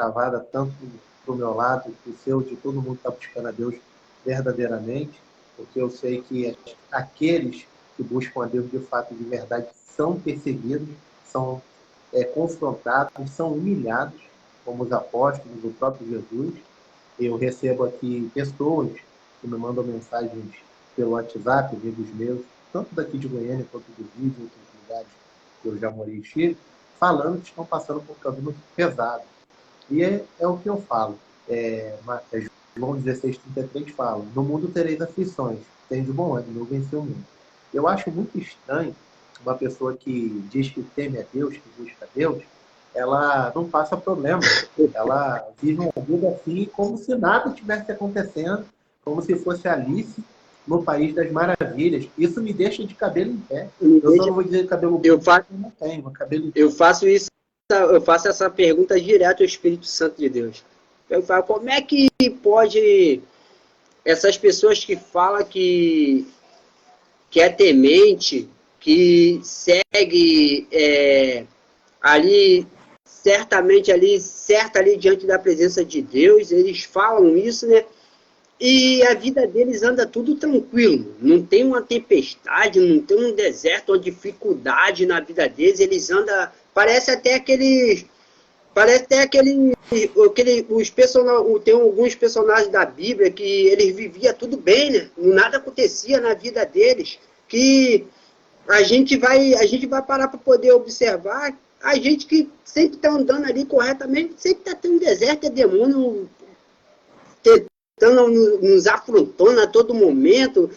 travada tanto do meu lado, do seu, de todo mundo que está buscando a Deus verdadeiramente, porque eu sei que aqueles que buscam a Deus de fato, de verdade, são perseguidos, são confrontados, são humilhados, como os apóstolos, o próprio Jesus. Eu recebo aqui pessoas que me mandam mensagens pelo WhatsApp, amigos meus, tanto daqui de Goiânia quanto do Rio, de outros lugares que eu já morei em Chile, falando que estão passando por caminhos pesados. E é o que eu falo. João 16,33 fala: no mundo tereis aflições, tende bom ânimo, eu venci o mundo. Eu acho muito estranho uma pessoa que diz que teme a Deus, que busca a Deus, ela não passa problema. Ela vive uma vida assim, como se nada tivesse acontecendo, como se fosse Alice no País das Maravilhas. Isso me deixa de cabelo em pé. Eu só não vou dizer cabelo branco, porque eu não tenho cabelo em pé. Eu faço essa pergunta direto ao Espírito Santo de Deus. Eu falo, como é que pode essas pessoas que falam que é temente, que segue ali, certamente ali, certa ali diante da presença de Deus, eles falam isso, né? E a vida deles anda tudo tranquilo, não tem uma tempestade, não tem um deserto, uma dificuldade na vida deles, eles andam, parece até aquele, tem alguns personagens da Bíblia que eles viviam tudo bem, né? Nada acontecia na vida deles, que a gente vai parar para poder observar, a gente que sempre está andando ali corretamente, sempre está tendo deserto, é demônio nos afrontando a todo momento,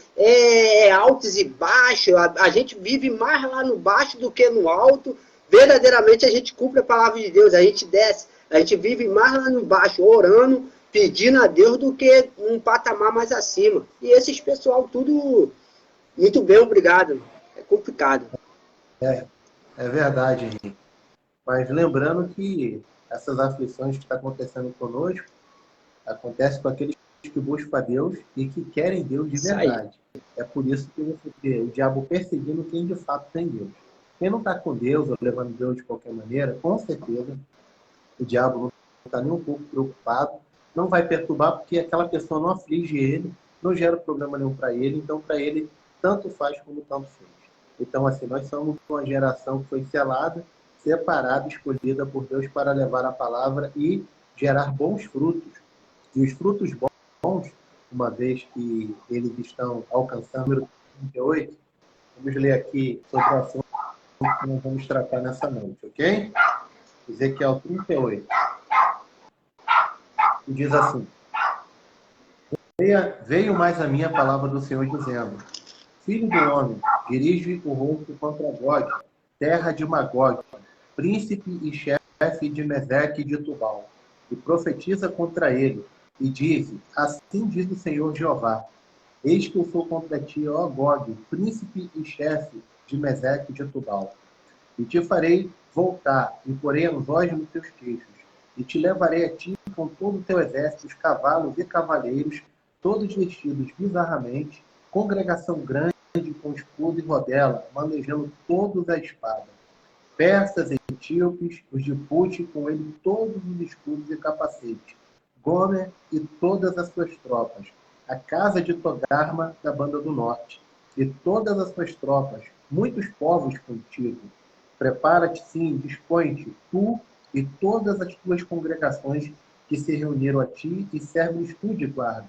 altos e baixos, a gente vive mais lá no baixo do que no alto, verdadeiramente a gente cumpre a palavra de Deus, a gente desce, a gente vive mais lá no baixo, orando, pedindo a Deus do que um patamar mais acima. E esses pessoal tudo muito bem, obrigado. É complicado. É verdade, Henrique. Mas lembrando que essas aflições que estão acontecendo conosco, acontecem com aqueles que buscam a Deus e que querem Deus de verdade. É por isso que você vê o diabo perseguindo quem de fato tem Deus. Quem não está com Deus ou levando Deus de qualquer maneira, com certeza o diabo não está nem um pouco preocupado, não vai perturbar porque aquela pessoa não aflige ele, não gera problema nenhum para ele, então para ele tanto faz como tanto fez. Então assim, nós somos uma geração que foi selada, separada, escolhida por Deus para levar a palavra e gerar bons frutos. E os frutos bons, uma vez que eles estão alcançando o número 38, vamos ler aqui sobre o assunto que nós vamos tratar nessa noite, ok? Ezequiel 38. E diz assim: Veio mais a minha palavra do Senhor dizendo: Filho do homem, dirige o rosto contra Gog, terra de Magog, príncipe e chefe de Meseque e de Tubal, e profetiza contra ele, e diz: Assim diz o Senhor Jeová: Eis que eu sou contra ti, ó Gog, príncipe e chefe de Meseque e de Tubal. E te farei voltar, e porei anzóis nos teus queixos, e te levarei a ti com todo o teu exército, os cavalos e cavaleiros, todos vestidos bizarramente, congregação grande com escudo e rodela, manejando todos a espada. Persas, etíopes, os de Put, com ele todos os escudos e capacetes. Gomer e todas as suas tropas. A casa de Togarma, da banda do norte. E todas as suas tropas, muitos povos contigo. Prepara-te, sim, dispõe-te, tu e todas as tuas congregações que se reuniram a ti e servem tu de guarda.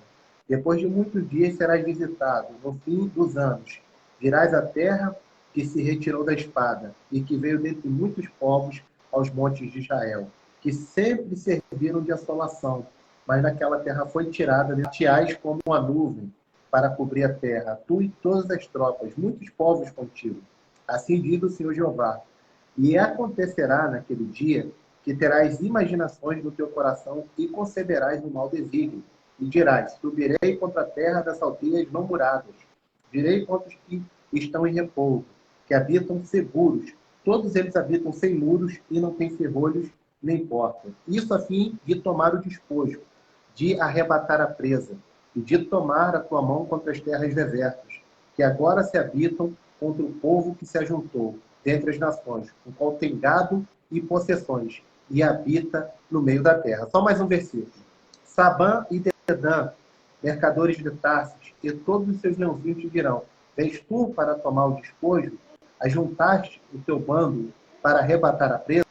Depois de muitos dias serás visitado, no fim dos anos. Virás à terra que se retirou da espada e que veio dentre muitos povos aos montes de Israel, que sempre serviram de assolação, mas naquela terra foi tirada, tiais como uma nuvem para cobrir a terra, tu e todas as tropas, muitos povos contigo. Assim diz o Senhor Jeová. E acontecerá naquele dia que terás imaginações no teu coração e conceberás um mau desígnio. E dirás: subirei contra a terra das aldeias não muradas. Direi contra os que estão em repouso, que habitam seguros. Todos eles habitam sem muros e não têm ferrolhos nem porta. Isso a fim de tomar o despojo, de arrebatar a presa, e de tomar a tua mão contra as terras desertas, que agora se habitam contra o povo que se ajuntou dentre as nações, o qual tem gado e possessões, e habita no meio da terra. Só mais um versículo. Sabã e Dedã, mercadores de Tarsis, e todos os seus leãozinhos te dirão: vens tu para tomar o despojo? Ajuntaste o teu bando para arrebatar a presa?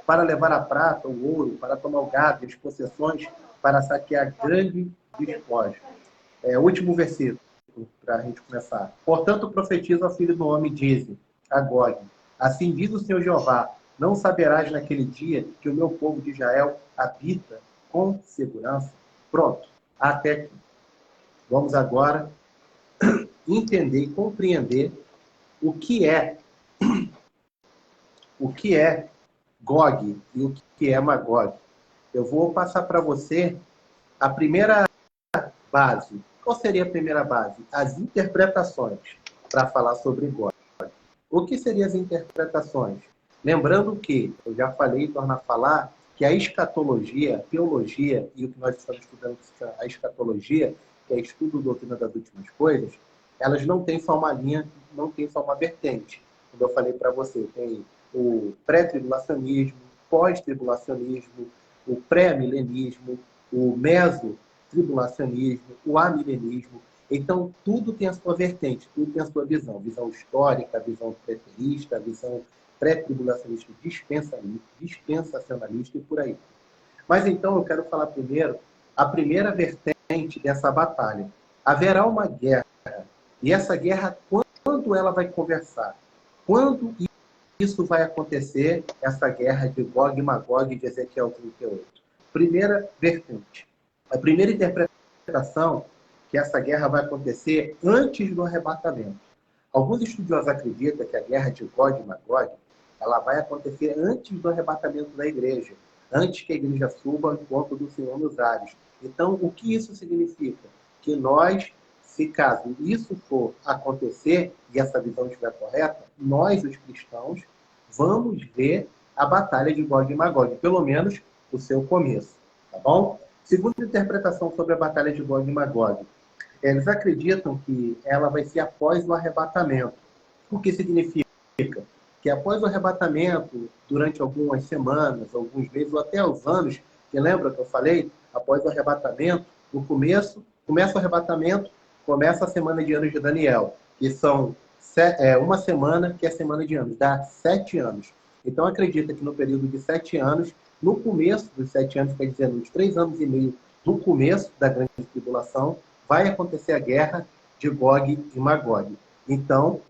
Para levar a prata, o ouro, para tomar o gado e as possessões, para saquear grande despojo. Último versículo, para a gente começar. Portanto, profetiza ao filho do homem, diz a Gog: assim diz o Senhor Jeová: não saberás naquele dia que o meu povo de Israel habita com segurança. Pronto, até aqui. Vamos agora entender e compreender o que é Gog e o que é Magog. Eu vou passar para você a primeira base. Qual seria a primeira base? As interpretações para falar sobre Gog. O que seriam as interpretações? Lembrando que, eu já falei e torno a falar, que a escatologia, a teologia e o que nós estamos estudando, a escatologia, que é estudo doutrina das últimas coisas, elas não têm só uma linha, não têm só uma vertente. Como eu falei para você, tem o pré-tribulacionismo, pós-tribulacionismo, o pré-milenismo, o meso-tribulacionismo, o amilenismo. Então, tudo tem a sua vertente, tudo tem a sua visão. Visão histórica, visão preterista, visão pré-tribulacionista, dispensacionalista e por aí. Mas então eu quero falar primeiro a primeira vertente dessa batalha. Haverá uma guerra. E essa guerra, quando ela vai conversar? Quando isso vai acontecer, essa guerra de Gog e Magog de Ezequiel 38? Primeira vertente. A primeira interpretação que essa guerra vai acontecer antes do arrebatamento. Alguns estudiosos acreditam que a guerra de Gog e Magog ela vai acontecer antes do arrebatamento da igreja, antes que a igreja suba ao encontro do Senhor nos ares. Então, o que isso significa? Que nós, se caso isso for acontecer, e essa visão estiver correta, nós, os cristãos, vamos ver a batalha de Gog e Magog, pelo menos o seu começo, tá bom? Segunda interpretação sobre a batalha de Gog e Magog. Eles acreditam que ela vai ser após o arrebatamento. O que significa? Que após o arrebatamento, durante algumas semanas, alguns meses, ou até os anos, que lembra que eu falei? Após o arrebatamento, no começa o arrebatamento, começa a semana de anos de Daniel, que são uma semana, que é a semana de anos, dá 7 anos. Então, acredita que no período de 7 anos, no começo dos 7 anos, quer dizer, nos 3 anos e meio do começo da grande tribulação, vai acontecer a guerra de Gog e Magog. Então,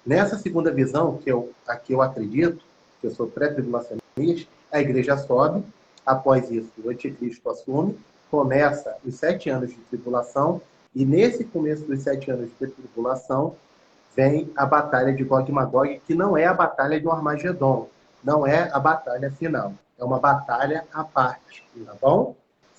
nessa segunda visão, a que eu acredito, que eu sou pré-tribulacionista, a igreja sobe, após isso o anticristo assume, começa os 7 anos de tribulação, e nesse começo dos 7 anos de tribulação, vem a batalha de Gog e Magog, que não é a batalha do Armagedon, não é a batalha final, é uma batalha à parte, tá bom?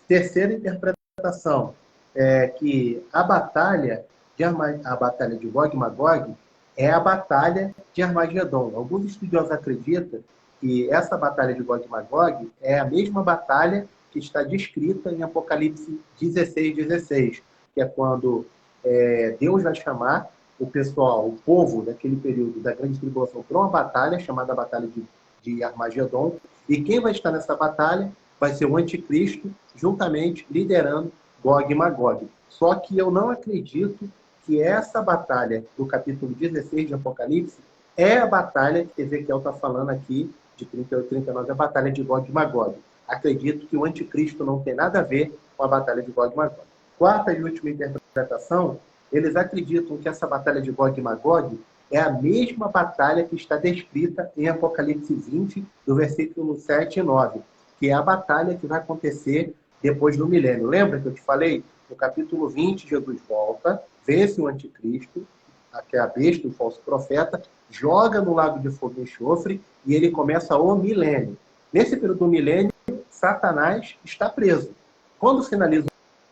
Terceira interpretação, é que a batalha de Gog e Magog é a batalha de Armagedon. Alguns estudiosos acreditam que essa batalha de Gog e Magog é a mesma batalha que está descrita em Apocalipse 16:16, que é quando Deus vai chamar o pessoal, o povo daquele período da grande tribulação para uma batalha, chamada Batalha de Armagedon, e quem vai estar nessa batalha vai ser o anticristo, juntamente liderando Gog e Magog. Só que eu não acredito que essa batalha do capítulo 16 de Apocalipse é a batalha que Ezequiel está falando aqui, de 38 e 39, a batalha de Gog e Magog. Acredito que o anticristo não tem nada a ver com a batalha de Gog e Magog. Quarta e última interpretação, eles acreditam que essa batalha de Gog e Magog é a mesma batalha que está descrita em Apocalipse 20, do versículo 7 e 9, que é a batalha que vai acontecer depois do milênio. Lembra que eu te falei? No capítulo 20, Jesus volta, vence o anticristo, que é a besta, o falso profeta, joga no lago de fogo e enxofre, e ele começa o milênio. Nesse período do milênio, Satanás está preso. Quando finaliza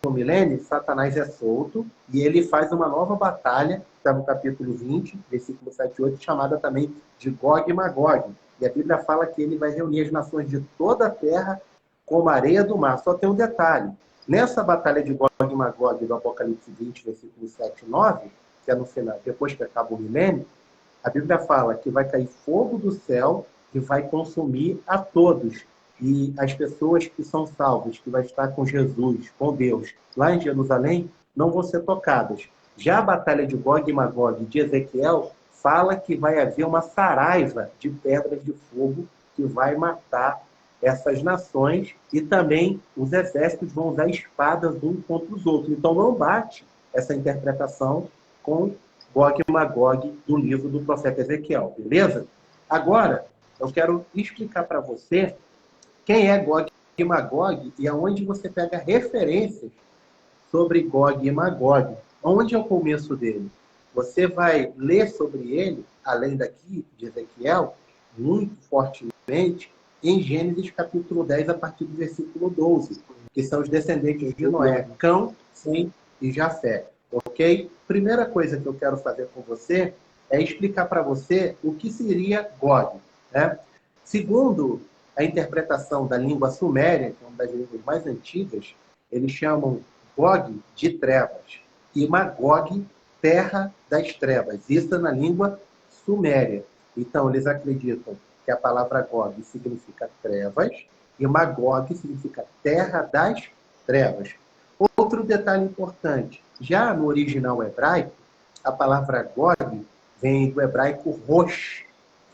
o milênio, Satanás é solto, e ele faz uma nova batalha, está no capítulo 20, versículo 7 e 8, chamada também de Gog e Magog. E a Bíblia fala que ele vai reunir as nações de toda a terra como a areia do mar. Só tem um detalhe. Nessa batalha de Gog e Magog do Apocalipse 20, versículos 7 e 9, que é no final, depois que acaba o milênio, a Bíblia fala que vai cair fogo do céu e vai consumir a todos. e as pessoas que são salvas, que vai estar com Jesus, com Deus, lá em Jerusalém, não vão ser tocadas. Já a batalha de Gog e Magog de Ezequiel fala que vai haver uma saraiva de pedras de fogo que vai matar essas nações, e também os exércitos vão usar espadas uns contra os outros. Então não bate essa interpretação com Gog e Magog do livro do profeta Ezequiel, beleza? Agora, eu quero explicar para você quem é Gog e Magog e aonde você pega referências sobre Gog e Magog. Onde é o começo dele? Você vai ler sobre ele, além daqui de Ezequiel, muito fortemente, em Gênesis capítulo 10, a partir do versículo 12, que são os descendentes de Noé, Cão, Sem e Jafé. Ok? Primeira coisa que eu quero fazer com você é explicar para você o que seria Gog. Né? Segundo a interpretação da língua suméria, que é uma das línguas mais antigas, eles chamam Gog de trevas e Magog, terra das trevas. Isso é na língua suméria. Então, eles acreditam que a palavra Gog significa trevas e Magog significa terra das trevas. Outro detalhe importante, já no original hebraico, a palavra Gog vem do hebraico Rosh,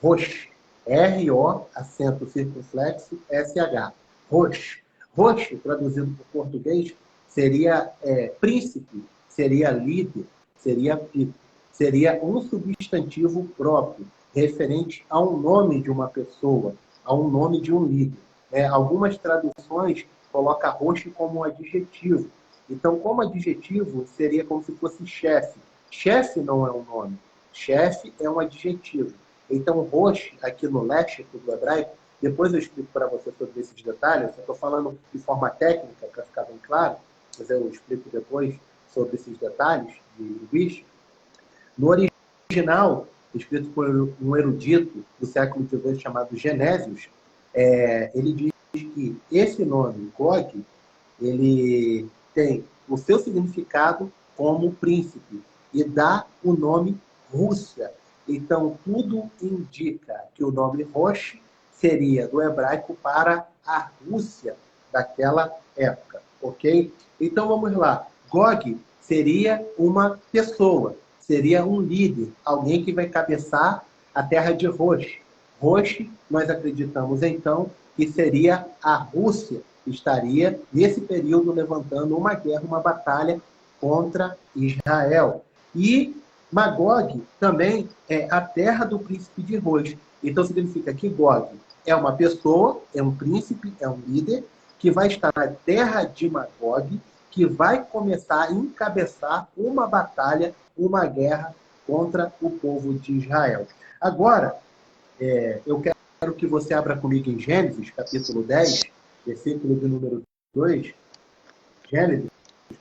Rosh, R-O, acento circunflexo, S-H, Rosh. Rosh, traduzido para o português, seria príncipe, seria líder, seria um substantivo próprio, referente a um nome de uma pessoa, a um nome de um líder. Algumas traduções colocam Rosh como um adjetivo. Então, como adjetivo, seria como se fosse chefe. Chefe não é um nome, chefe é um adjetivo. Então, Rosh, aqui no léxico do hebraico, depois eu explico para você sobre esses detalhes, eu estou falando de forma técnica, para ficar bem claro, mas eu explico depois sobre esses detalhes de linguística. No original, escrito por um erudito do século XVIII chamado Genésio, ele diz que esse nome, Gog, ele tem o seu significado como príncipe e dá o nome Rússia. Então, tudo indica que o nome Rosh seria do hebraico para a Rússia daquela época, ok? Então, vamos lá. Gog seria uma pessoa, seria um líder, alguém que vai cabeçar a terra de Rosh. Rosh, nós acreditamos, então, que seria a Rússia, que estaria, nesse período, levantando uma guerra, uma batalha contra Israel. E Magog também é a terra do príncipe de Rosh. Então, significa que Gog é uma pessoa, é um príncipe, é um líder, que vai estar na terra de Magog, que vai começar a encabeçar uma batalha, uma guerra contra o povo de Israel. Agora, eu quero que você abra comigo em Gênesis, capítulo 10, versículo de número 2. Gênesis,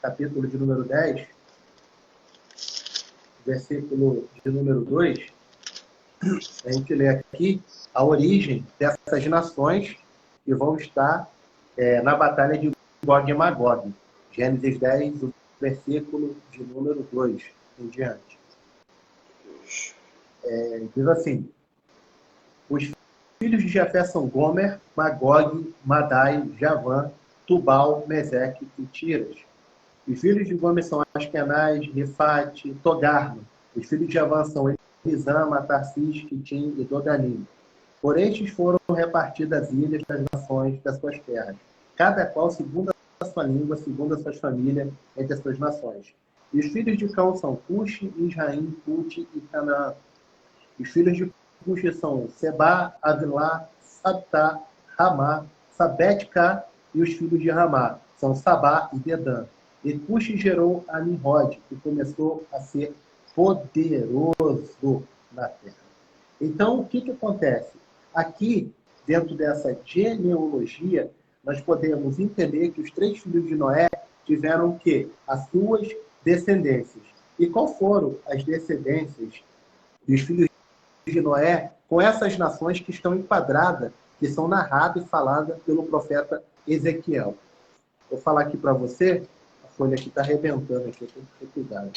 capítulo de número 10, versículo de número 2. A gente lê aqui a origem dessas nações que vão estar na batalha de Gog e Magog. Gênesis 10, o versículo de número 2 em diante. Diz assim: os filhos de Jafé são Gomer, Magog, Madai, Javã, Tubal, Meseque e Tiras. Os filhos de Gomer são Askenaz, Rifate, Togarma. Os filhos de Javã são Elisama, Tarsis, Quitim e Dodanim. Por estes foram repartidas as ilhas das nações das suas terras, cada qual segundo a sua língua, segundo as suas famílias, entre as suas nações. E os filhos de Cão são Cuxi, Israim, Puti e Canaã. Os filhos de Cuxi são Seba, Avilá, Sabtá, Ramá, Sabetka, e os filhos de Ramá são Sabá e Dedã. E Cuxi gerou a Nimrod, que começou a ser poderoso na terra. Então, o que acontece? Aqui, dentro dessa genealogia, nós podemos entender que os 3 filhos de Noé tiveram o quê? As suas descendências. E qual foram as descendências dos filhos de Noé com essas nações que estão enquadradas, que são narradas e faladas pelo profeta Ezequiel? Vou falar aqui para você, a folha aqui está arrebentando, aqui, eu tenho que ter cuidado.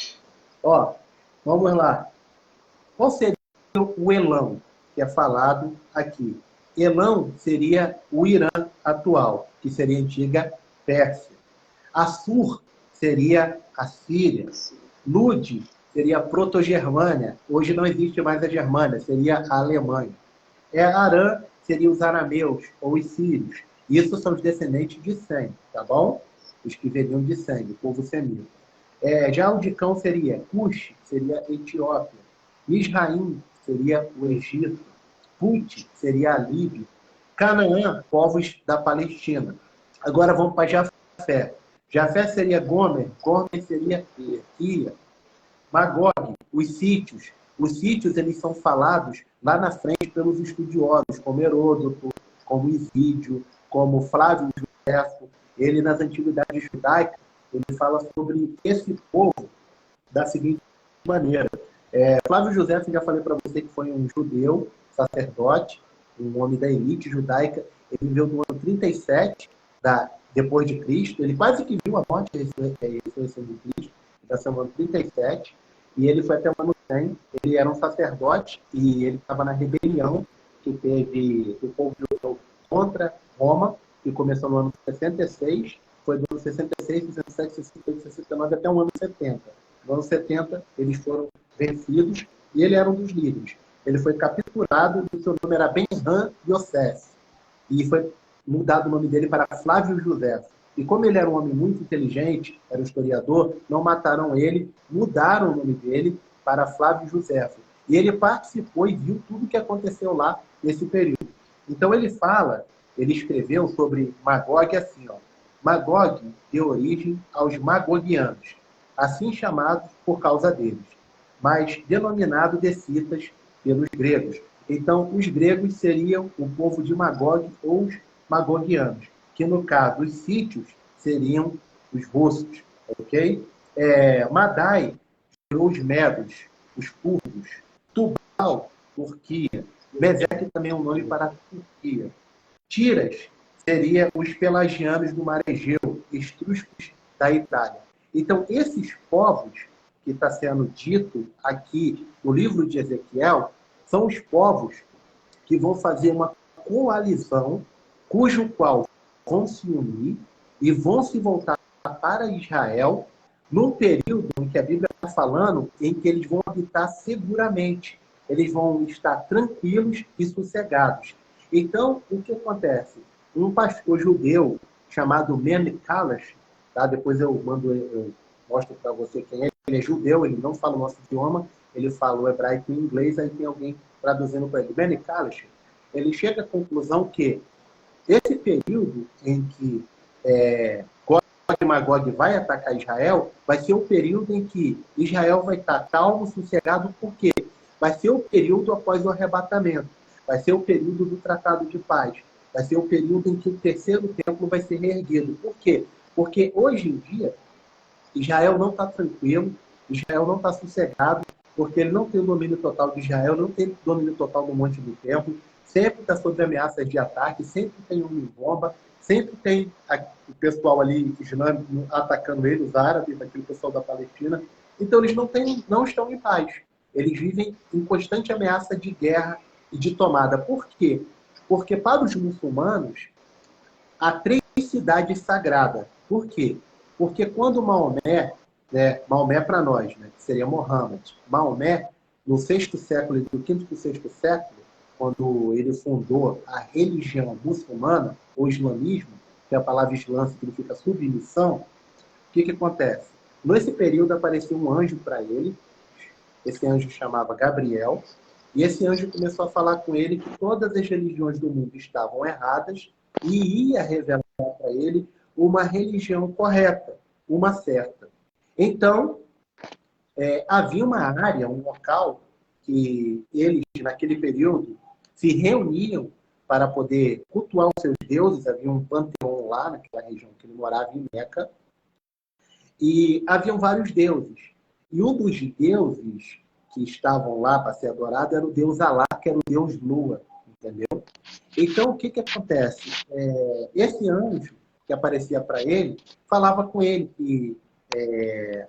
Ó, vamos lá. Qual seria o Elão, que é falado aqui? Elão seria o Irã atual, que seria a antiga Pérsia. Assur seria a Síria. Lud seria a Proto-Germânia. Hoje não existe mais a Germânia, seria a Alemanha. Arã seria os arameus, ou os sírios. Isso são os descendentes de Sem, tá bom? Os que viriam de Sem, o povo semita. Já o de Cão seria Cush, seria a Etiópia. Misraim seria o Egito. Put seria a Líbia. Canaã, povos da Palestina. Agora vamos para Jafé. Jafé seria Gomer, Gomer seria Ia. Magog, os sítios. Os sítios, eles são falados lá na frente pelos estudiosos, como Heródoto, como Isídio, como Flávio Josefo. Ele, nas antiguidades judaicas, ele fala sobre esse povo da seguinte maneira. Flávio Josefo, já falei para você que foi um judeu, sacerdote, um homem da elite judaica. Ele viveu no ano 37 depois de Cristo. Ele quase que viu a morte e a ressurreição de Cristo. Ele nasceu no ano 37. E ele foi até o ano 100. Ele era um sacerdote e ele estava na rebelião que teve o povo judeu contra Roma, que começou no ano 66. Foi do ano 66, 67, 68, 69 até o ano 70. No ano 70, eles foram vencidos e ele era um dos líderes. Ele foi capturado e seu nome era Ben-Han Yosef. E foi mudado o nome dele para Flávio Josefo. E como ele era um homem muito inteligente, era um historiador, não mataram ele, mudaram o nome dele para Flávio Josefo. E ele participou e viu tudo o que aconteceu lá nesse período. Então ele escreveu sobre Magog assim, ó. Magog deu origem aos Magogianos, assim chamados por causa deles, mas denominado de Citas pelos gregos. Então, os gregos seriam o povo de Magog ou os Magogianos, que no caso, os sítios seriam os russos, ok? Madai gerou os medos, os curdos. Tubal, Turquia. Meseque também é um nome para a Turquia. Tiras seria os pelagianos do Mar Egeu, etruscos da Itália. Então, esses povos que está sendo dito aqui no livro de Ezequiel são os povos que vão fazer uma coalizão, cujo qual vão se unir e vão se voltar para Israel num período em que a Bíblia está falando em que eles vão habitar seguramente. Eles vão estar tranquilos e sossegados. Então, o que acontece? Um pastor judeu chamado Mene Kalash, tá? Depois eu mostro para você quem é. Ele é judeu, ele não fala o nosso idioma, ele fala o hebraico e o inglês, aí tem alguém traduzindo para ele. Mene Kalash, ele chega à conclusão que esse período em que Gog e Magog vai atacar Israel, vai ser o período em que Israel vai estar calmo, sossegado, por quê? Vai ser o período após o arrebatamento, vai ser o período do Tratado de Paz, vai ser o período em que o terceiro templo vai ser reerguido. Por quê? Porque hoje em dia, Israel não está tranquilo, Israel não está sossegado, porque ele não tem o domínio total de Israel, não tem o domínio total do Monte do Templo, sempre está sob ameaças de ataque, sempre tem bomba, sempre tem o pessoal ali islâmico atacando ele, os árabes, aquele pessoal da Palestina. Então eles não estão em paz. Eles vivem em constante ameaça de guerra e de tomada. Por quê? Porque para os muçulmanos, há 3 cidades sagradas. Por quê? Porque quando Maomé, Maomé para nós, que seria Mohammed, Maomé, no 6º século, do 5º para o 6º século, quando ele fundou a religião muçulmana, ou islamismo, que a palavra islã significa submissão, o que acontece? Nesse período apareceu um anjo para ele, esse anjo chamava Gabriel, e esse anjo começou a falar com ele que todas as religiões do mundo estavam erradas e ia revelar para ele uma religião correta, uma certa. Então, havia uma área, um local, que eles, naquele período, se reuniam para poder cultuar os seus deuses. Havia um panteão lá, naquela região que ele morava, em Meca, e haviam vários deuses. E um dos deuses que estavam lá para ser adorado era o deus Alá, que era o deus Lua, entendeu? Então, o que acontece? Esse anjo que aparecia para ele, falava com ele que,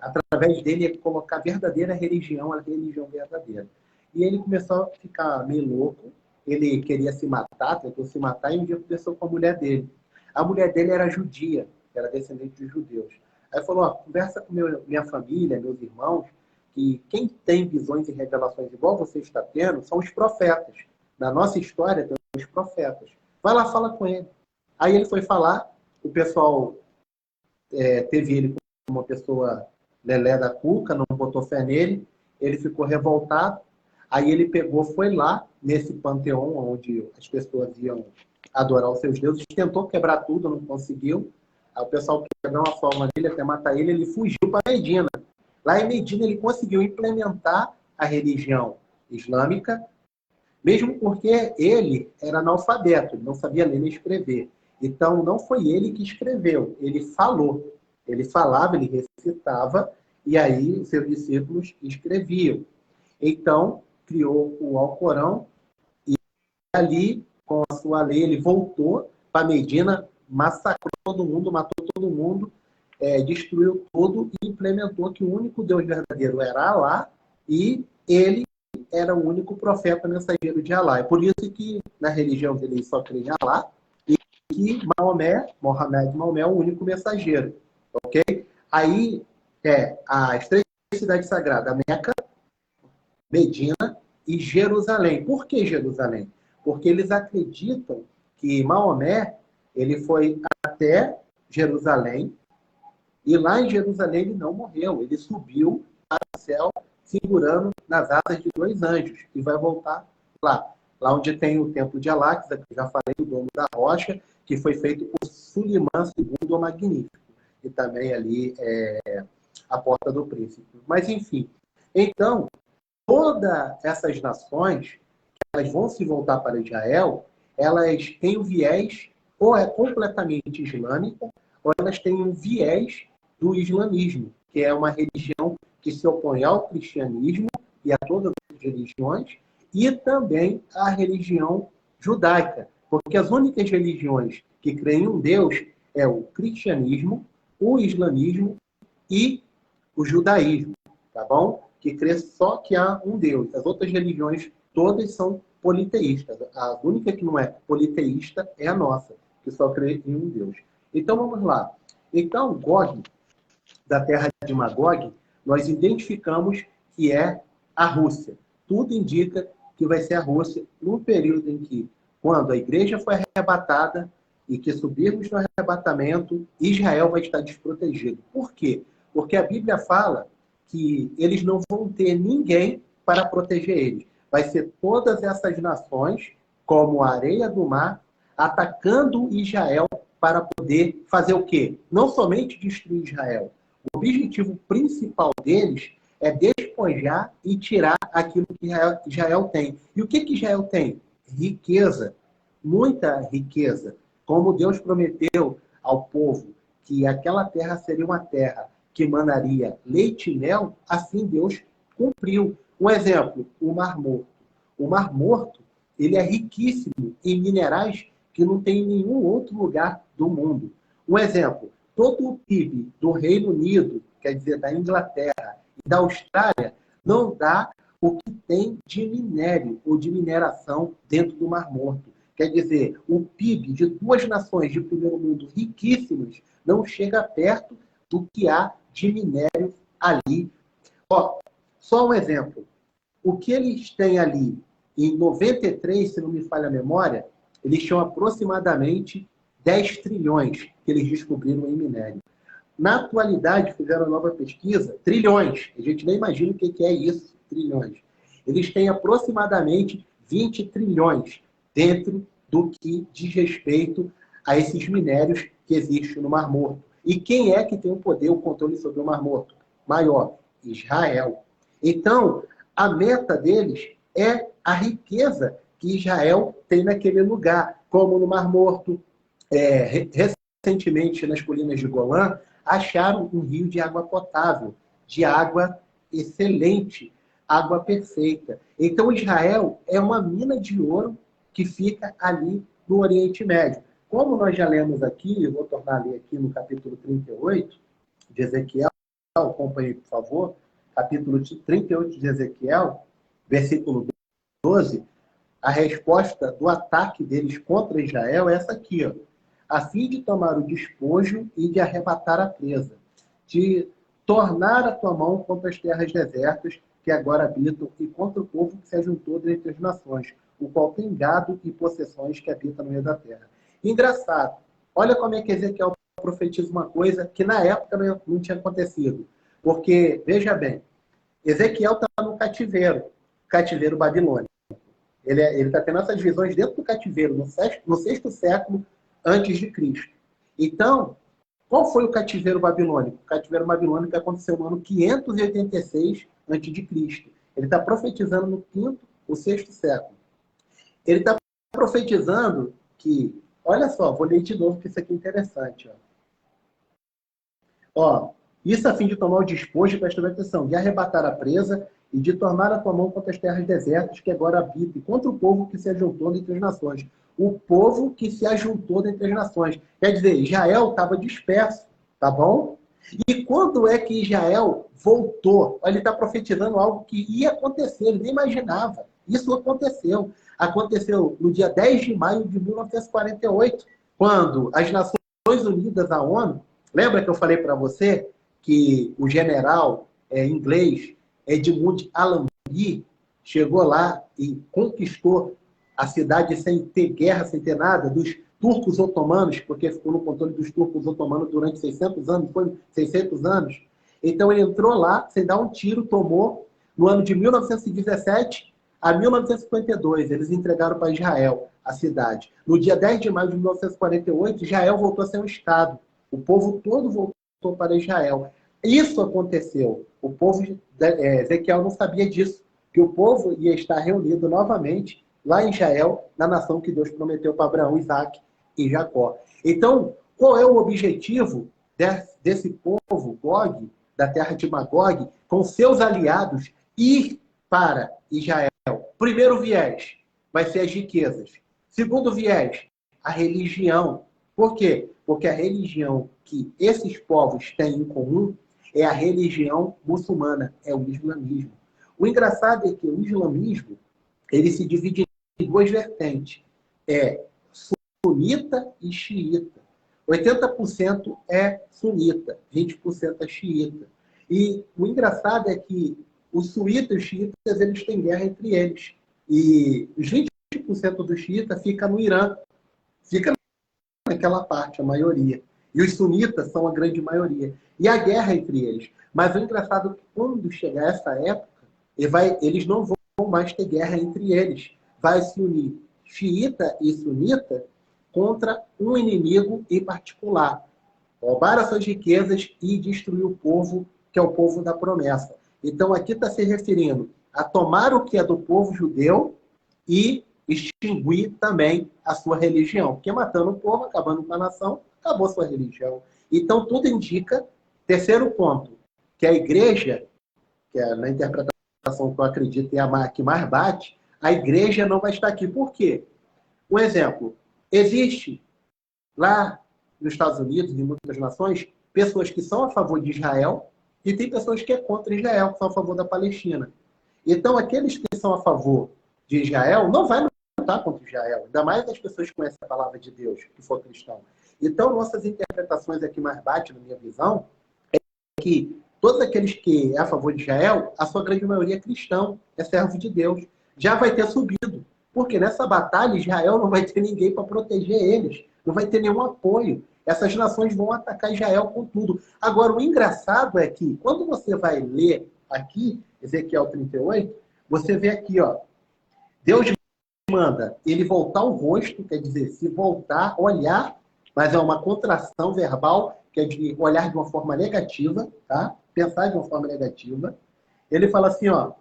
através dele, ia colocar a verdadeira religião, a religião verdadeira. E ele começou a ficar meio louco, ele queria se matar, tentou se matar, e um dia conversou com a mulher dele. A mulher dele era judia, era descendente de judeus. Aí falou, ó, conversa com minha família, meus irmãos, que quem tem visões e revelações igual você está tendo são os profetas. Na nossa história, tem os profetas. Vai lá, fala com ele. Aí ele foi falar, o pessoal teve ele como uma pessoa lelé da cuca, não botou fé nele, ele ficou revoltado, aí ele pegou, foi lá, nesse panteão, onde as pessoas iam adorar os seus deuses, tentou quebrar tudo, não conseguiu, aí o pessoal queria dar uma forma dele, até matar ele, ele fugiu para Medina. Lá em Medina ele conseguiu implementar a religião islâmica, mesmo porque ele era analfabeto, ele não sabia ler nem escrever. Então, não foi ele que escreveu, ele falou. Ele falava, ele recitava, e aí os seus discípulos escreviam. Então, criou o Alcorão, e ali, com a sua lei, ele voltou para Medina, massacrou todo mundo, matou todo mundo, destruiu tudo e implementou que o único Deus verdadeiro era Alá, e ele era o único profeta mensageiro de Alá. É por isso que na religião dele só crê em Alá, e que Maomé é o único mensageiro. Ok? Aí, as três cidades sagradas, Meca, Medina e Jerusalém. Por que Jerusalém? Porque eles acreditam que Maomé ele foi até Jerusalém, e lá em Jerusalém ele não morreu. Ele subiu para o céu segurando nas asas de 2 anjos e vai voltar lá. Lá onde tem o templo de Al-Aqsa, que eu já falei, o domo da rocha, que foi feito por Sulimã II o Magnífico. E também ali a Porta do Príncipe. Mas, enfim. Então, todas essas nações, elas vão se voltar para Israel, elas têm um viés, ou é completamente islâmica, ou elas têm um viés do islamismo, que é uma religião que se opõe ao cristianismo e a todas as religiões, e também à religião judaica. Porque as únicas religiões que creem em um Deus é o cristianismo, o islamismo e o judaísmo, tá bom? Que crê só que há um Deus. As outras religiões todas são politeístas. A única que não é politeísta é a nossa, que só crê em um Deus. Então, vamos lá. Então, Gog, da terra de Magog, nós identificamos que é a Rússia. Tudo indica que vai ser a Rússia num período em que, quando a igreja foi arrebatada e que subirmos no arrebatamento, Israel vai estar desprotegido. Por quê? Porque a Bíblia fala que eles não vão ter ninguém para proteger eles. Vai ser todas essas nações, como a areia do mar, atacando Israel para poder fazer o quê? Não somente destruir Israel. O objetivo principal deles é despojar e tirar aquilo que Israel tem. E o que Israel tem? Riqueza. Muita riqueza. Como Deus prometeu ao povo que aquela terra seria uma terra que manaria leite e mel, assim Deus cumpriu. Um exemplo, o Mar Morto. O Mar Morto, ele é riquíssimo em minerais que não tem em nenhum outro lugar do mundo. Um exemplo, todo o PIB do Reino Unido, quer dizer, da Inglaterra e da Austrália, não dá o que tem de minério ou de mineração dentro do Mar Morto. Quer dizer, o PIB de 2 nações de primeiro mundo riquíssimas não chega perto do que há de minério ali. Ó, só um exemplo. O que eles têm ali em 93, se não me falha a memória, eles tinham aproximadamente 10 trilhões que eles descobriram em minério. Na atualidade, fizeram uma nova pesquisa, trilhões. A gente nem imagina o que é isso, trilhões. Eles têm aproximadamente 20 trilhões dentro do que diz respeito a esses minérios que existem no Mar Morto. E quem é que tem o poder, o controle sobre o Mar Morto? Maior, Israel. Então, a meta deles é a riqueza que Israel tem naquele lugar, como no Mar Morto. Recentemente, nas colinas de Golã, acharam um rio de água potável, de água excelente, água perfeita. Então, Israel é uma mina de ouro que fica ali no Oriente Médio. Como nós já lemos aqui, eu vou tornar a ler aqui no capítulo 38 de Ezequiel, acompanhe, por favor, capítulo 38 de Ezequiel, versículo 12, a resposta do ataque deles contra Israel é essa aqui, ó. A fim de tomar o despojo e de arrebatar a presa, de tornar a tua mão contra as terras desertas que agora habitam e contra o povo que se ajuntou dentre as nações, o qual tem gado e possessões que habitam no meio da terra. Engraçado, olha como é que Ezequiel profetiza uma coisa que na época não tinha acontecido. Porque, veja bem, Ezequiel está no cativeiro babilônico. Ele está tendo essas visões dentro do cativeiro, no sexto século antes de Cristo. Então, qual foi o cativeiro babilônico? O cativeiro babilônico aconteceu no ano 586 antes de Cristo. Ele está profetizando no quinto ou sexto século. Ele está profetizando que, olha só, vou ler de novo que isso aqui é interessante. Ó, isso a fim de tomar o despojo, presta atenção, de arrebatar a presa e de tornar a tua mão contra as terras desertas que agora habitam, e contra o povo que se ajuntou dentre as nações. O povo que se ajuntou dentre as nações. Quer dizer, Israel estava disperso, tá bom? E quando é que Israel voltou? Ele está profetizando algo que ia acontecer, ele nem imaginava. Isso aconteceu. Aconteceu no dia 10 de maio de 1948, quando as Nações Unidas, a ONU, lembra que eu falei para você que o general inglês Edmund Allenby chegou lá e conquistou a cidade sem ter guerra, sem ter nada, dos turcos otomanos, porque ficou no controle dos turcos otomanos durante 600 anos, foi 600 anos. Então ele entrou lá, sem dar um tiro, tomou, no ano de 1917 a 1952, eles entregaram para Israel a cidade. No dia 10 de maio de 1948, Israel voltou a ser um Estado. O povo todo voltou para Israel. Isso aconteceu. O povo, Ezequiel não sabia disso, que o povo ia estar reunido novamente lá em Israel, na nação que Deus prometeu para Abraão, Isaac e Jacó. Então, qual é o objetivo desse povo, Gog, da terra de Magog, com seus aliados, ir para Israel? Primeiro viés vai ser as riquezas. Segundo viés, a religião. Por quê? Porque a religião que esses povos têm em comum é a religião muçulmana, é o islamismo. O engraçado é que o islamismo ele se divide em duas vertentes. É sunita e xiita. 80% é sunita, 20% é xiita. E o engraçado é que os suítas e os xiitas eles têm guerra entre eles. E os 20% dos xiitas fica no Irã. Fica naquela parte, a maioria. E os sunitas são a grande maioria. E a guerra entre eles. Mas o engraçado é que quando chegar essa época, eles não vão mais ter guerra entre eles. Vai se unir xiita e sunita contra um inimigo em particular. Roubar as suas riquezas e destruir o povo, que é o povo da promessa. Então aqui está se referindo a tomar o que é do povo judeu e extinguir também a sua religião. Porque matando o povo, acabando com a nação, acabou a sua religião. Então tudo indica, terceiro ponto, que a igreja, que é na interpretação que eu acredito é a que mais bate, a igreja não vai estar aqui. Por quê? Um exemplo, existe lá nos Estados Unidos e em muitas nações, pessoas que são a favor de Israel e tem pessoas que é contra Israel, que são a favor da Palestina. Então, aqueles que são a favor de Israel não vai lutar contra Israel, ainda mais as pessoas que conhecem a palavra de Deus, que for cristão. Então, nossas interpretações aqui mais bate, na minha visão, é que todos aqueles que é a favor de Israel, a sua grande maioria é cristão, é servo de Deus, já vai ter subido. Porque nessa batalha, Israel não vai ter ninguém para proteger eles. Não vai ter nenhum apoio. Essas nações vão atacar Israel com tudo. Agora, o engraçado é que, quando você vai ler aqui, Ezequiel 38, você vê aqui, ó, Deus manda ele voltar o rosto, quer dizer, se voltar, olhar, mas é uma contração verbal, que é de olhar de uma forma negativa, tá? Pensar de uma forma negativa. Ele fala assim, ó,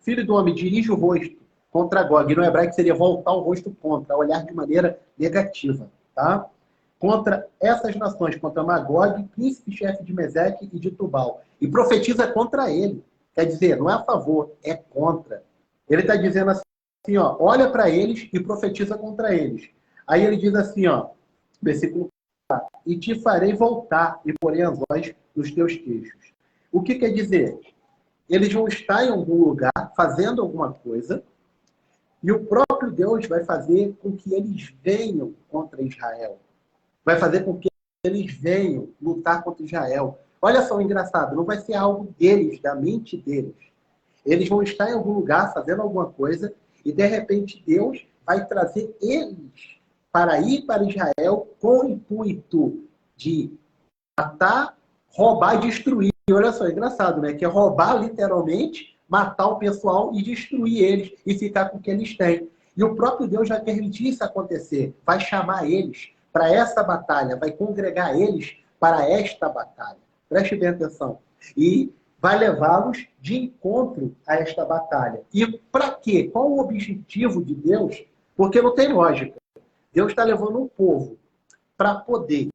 filho do homem, dirige o rosto contra Gog. No hebraico seria voltar o rosto contra, olhar de maneira negativa, tá? Contra essas nações, contra Magog, príncipe-chefe de Meseque e de Tubal. E profetiza contra ele. Quer dizer, não é a favor, é contra. Ele está dizendo assim, ó, olha para eles e profetiza contra eles. Aí ele diz assim, ó, versículo 4, e te farei voltar e porei as voz nos teus queixos. O que quer dizer? Eles vão estar em algum lugar, fazendo alguma coisa, E o próprio Deus vai fazer com que eles venham contra Israel. Vai fazer com que eles venham lutar contra Israel. Olha só o engraçado, não vai ser algo deles, da mente deles. Eles vão estar em algum lugar fazendo alguma coisa e, de repente, Deus vai trazer eles para ir para Israel com o intuito de matar, roubar e destruir. Olha só, é engraçado, né? Que é roubar, literalmente, matar o pessoal e destruir eles e ficar com o que eles têm. E o próprio Deus vai permitir isso acontecer. Vai chamar eles para essa batalha, vai congregar eles para esta batalha. Preste bem atenção. E vai levá-los de encontro a esta batalha. E para quê? Qual o objetivo de Deus? Porque não tem lógica. Deus está levando um povo para poder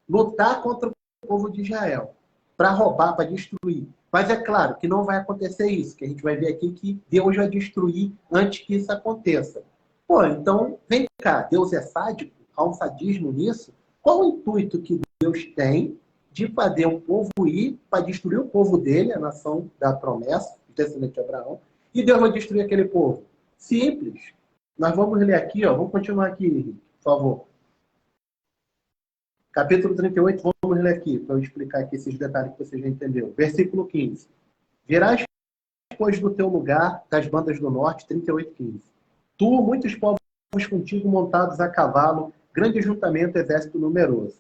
lutar contra o povo de Israel, para roubar, para destruir. Mas é claro que não vai acontecer isso, que a gente vai ver aqui que Deus vai destruir antes que isso aconteça. Pô, então, vem cá, Deus é sádico? Há um sadismo nisso? Qual o intuito que Deus tem de fazer um povo ir para destruir o povo dele, a nação da promessa, o descendente de Abraão, e Deus vai destruir aquele povo? Simples. Nós vamos ler aqui, ó, vamos continuar aqui, Henrique, por favor. Capítulo 38, vamos ler aqui, para eu explicar aqui esses detalhes que você já entendeu. Versículo 15. Virás, pois, do teu lugar, das bandas do norte, 38, 15. Tu, muitos povos contigo montados a cavalo, grande ajuntamento, exército numeroso.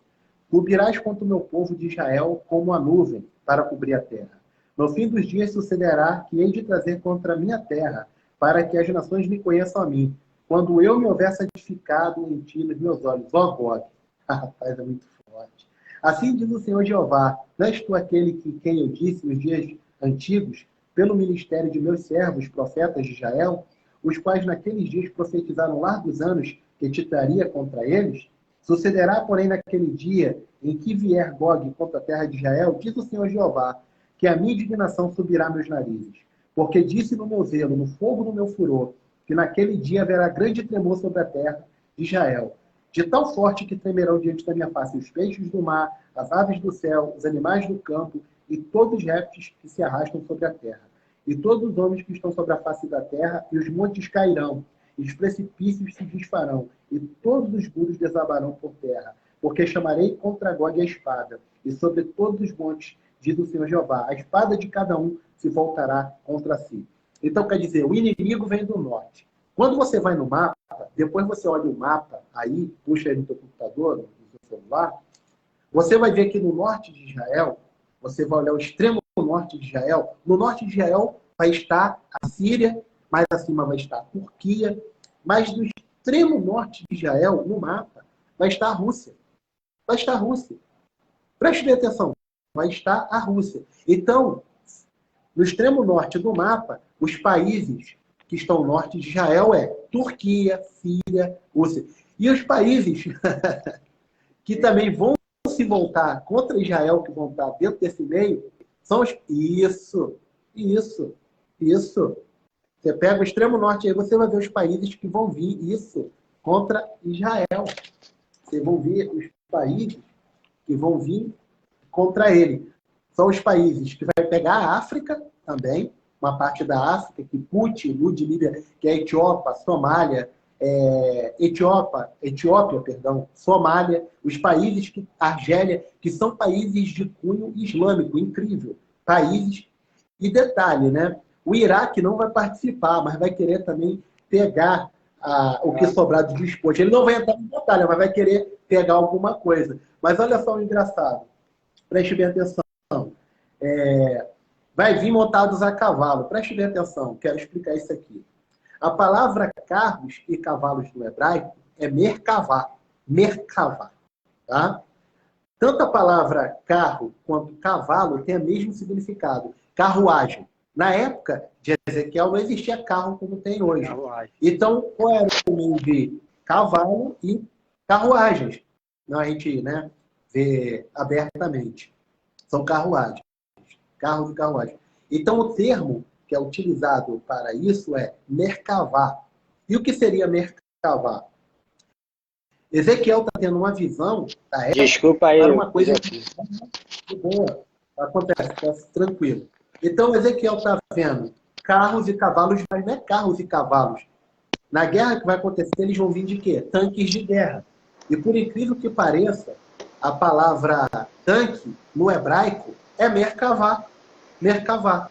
Subirás contra o meu povo de Israel como a nuvem para cobrir a terra. No fim dos dias sucederá que hei de trazer contra a minha terra, para que as nações me conheçam a mim, quando eu me houver santificado em ti nos meus olhos. Ó, Gog. Rapaz, é muito forte. Assim diz o Senhor Jeová, não és tu aquele que quem eu disse nos dias antigos, pelo ministério de meus servos, profetas de Israel, os quais naqueles dias profetizaram largos anos que te traria contra eles? Sucederá, porém, naquele dia em que vier Gog contra a terra de Israel, diz o Senhor Jeová, que a minha indignação subirá meus narizes. Porque disse no meu zelo, no fogo do meu furor, que naquele dia haverá grande tremor sobre a terra de Israel, de tal forte que tremerão diante da minha face os peixes do mar, as aves do céu, os animais do campo e todos os répteis que se arrastam sobre a terra. E todos os homens que estão sobre a face da terra, e os montes cairão, e os precipícios se desfarão, e todos os muros desabarão por terra. Porque chamarei contra Gog a espada, e sobre todos os montes, diz o Senhor Jeová, a espada de cada um se voltará contra si. Então, quer dizer, o inimigo vem do norte. Quando você vai no mapa, depois você olha o mapa aí, puxa aí no seu computador, no seu celular, você vai ver que no norte de Israel, você vai olhar o extremo norte de Israel, no norte de Israel vai estar a Síria, mais acima vai estar a Turquia, mas no extremo norte de Israel, no mapa, vai estar a Rússia. Vai estar a Rússia. Preste atenção, vai estar a Rússia. Então, no extremo norte do mapa, os países que estão ao norte de Israel é Turquia, Síria, Rússia. E os países que também vão se voltar contra Israel, que vão estar dentro desse meio, são os... Isso. Você pega o extremo norte aí, você vai ver os países que vão vir, contra Israel. Você vão ver os países que vão vir contra ele. São os países que vai pegar a África também, uma parte da África, que Puti, Líbia, que é Etiópia, Somália, Somália, os países que Argélia, que são países de cunho islâmico, incrível. Países, e detalhe, né? O Iraque não vai participar, mas vai querer também pegar o que sobrar do despojo. Ele não vai entrar em batalha, mas vai querer pegar alguma coisa. Mas olha só o engraçado. Preste bem atenção. Vai vir montados a cavalo. Preste bem atenção, quero explicar isso aqui. A palavra carros e cavalos no hebraico é merkavá. Merkavá. Tá? Tanto a palavra carro quanto cavalo tem o mesmo significado. Carruagem. Na época de Ezequiel não existia carro como tem hoje. Carruagem. Então, qual era o meio de cavalo e carruagens? Não, a gente vê abertamente. São carruagens. Carros e carruagens. Então, o termo que é utilizado para isso é merkavá. E o que seria merkavá? Ezequiel está tendo uma visão da época. Desculpa aí. Para uma coisa muito boa. Acontece, tranquilo. Então, Ezequiel está vendo carros e cavalos, mas não é carros e cavalos. Na guerra que vai acontecer, eles vão vir de quê? Tanques de guerra. E por incrível que pareça, a palavra tanque, no hebraico, é merkavá. Merkavá.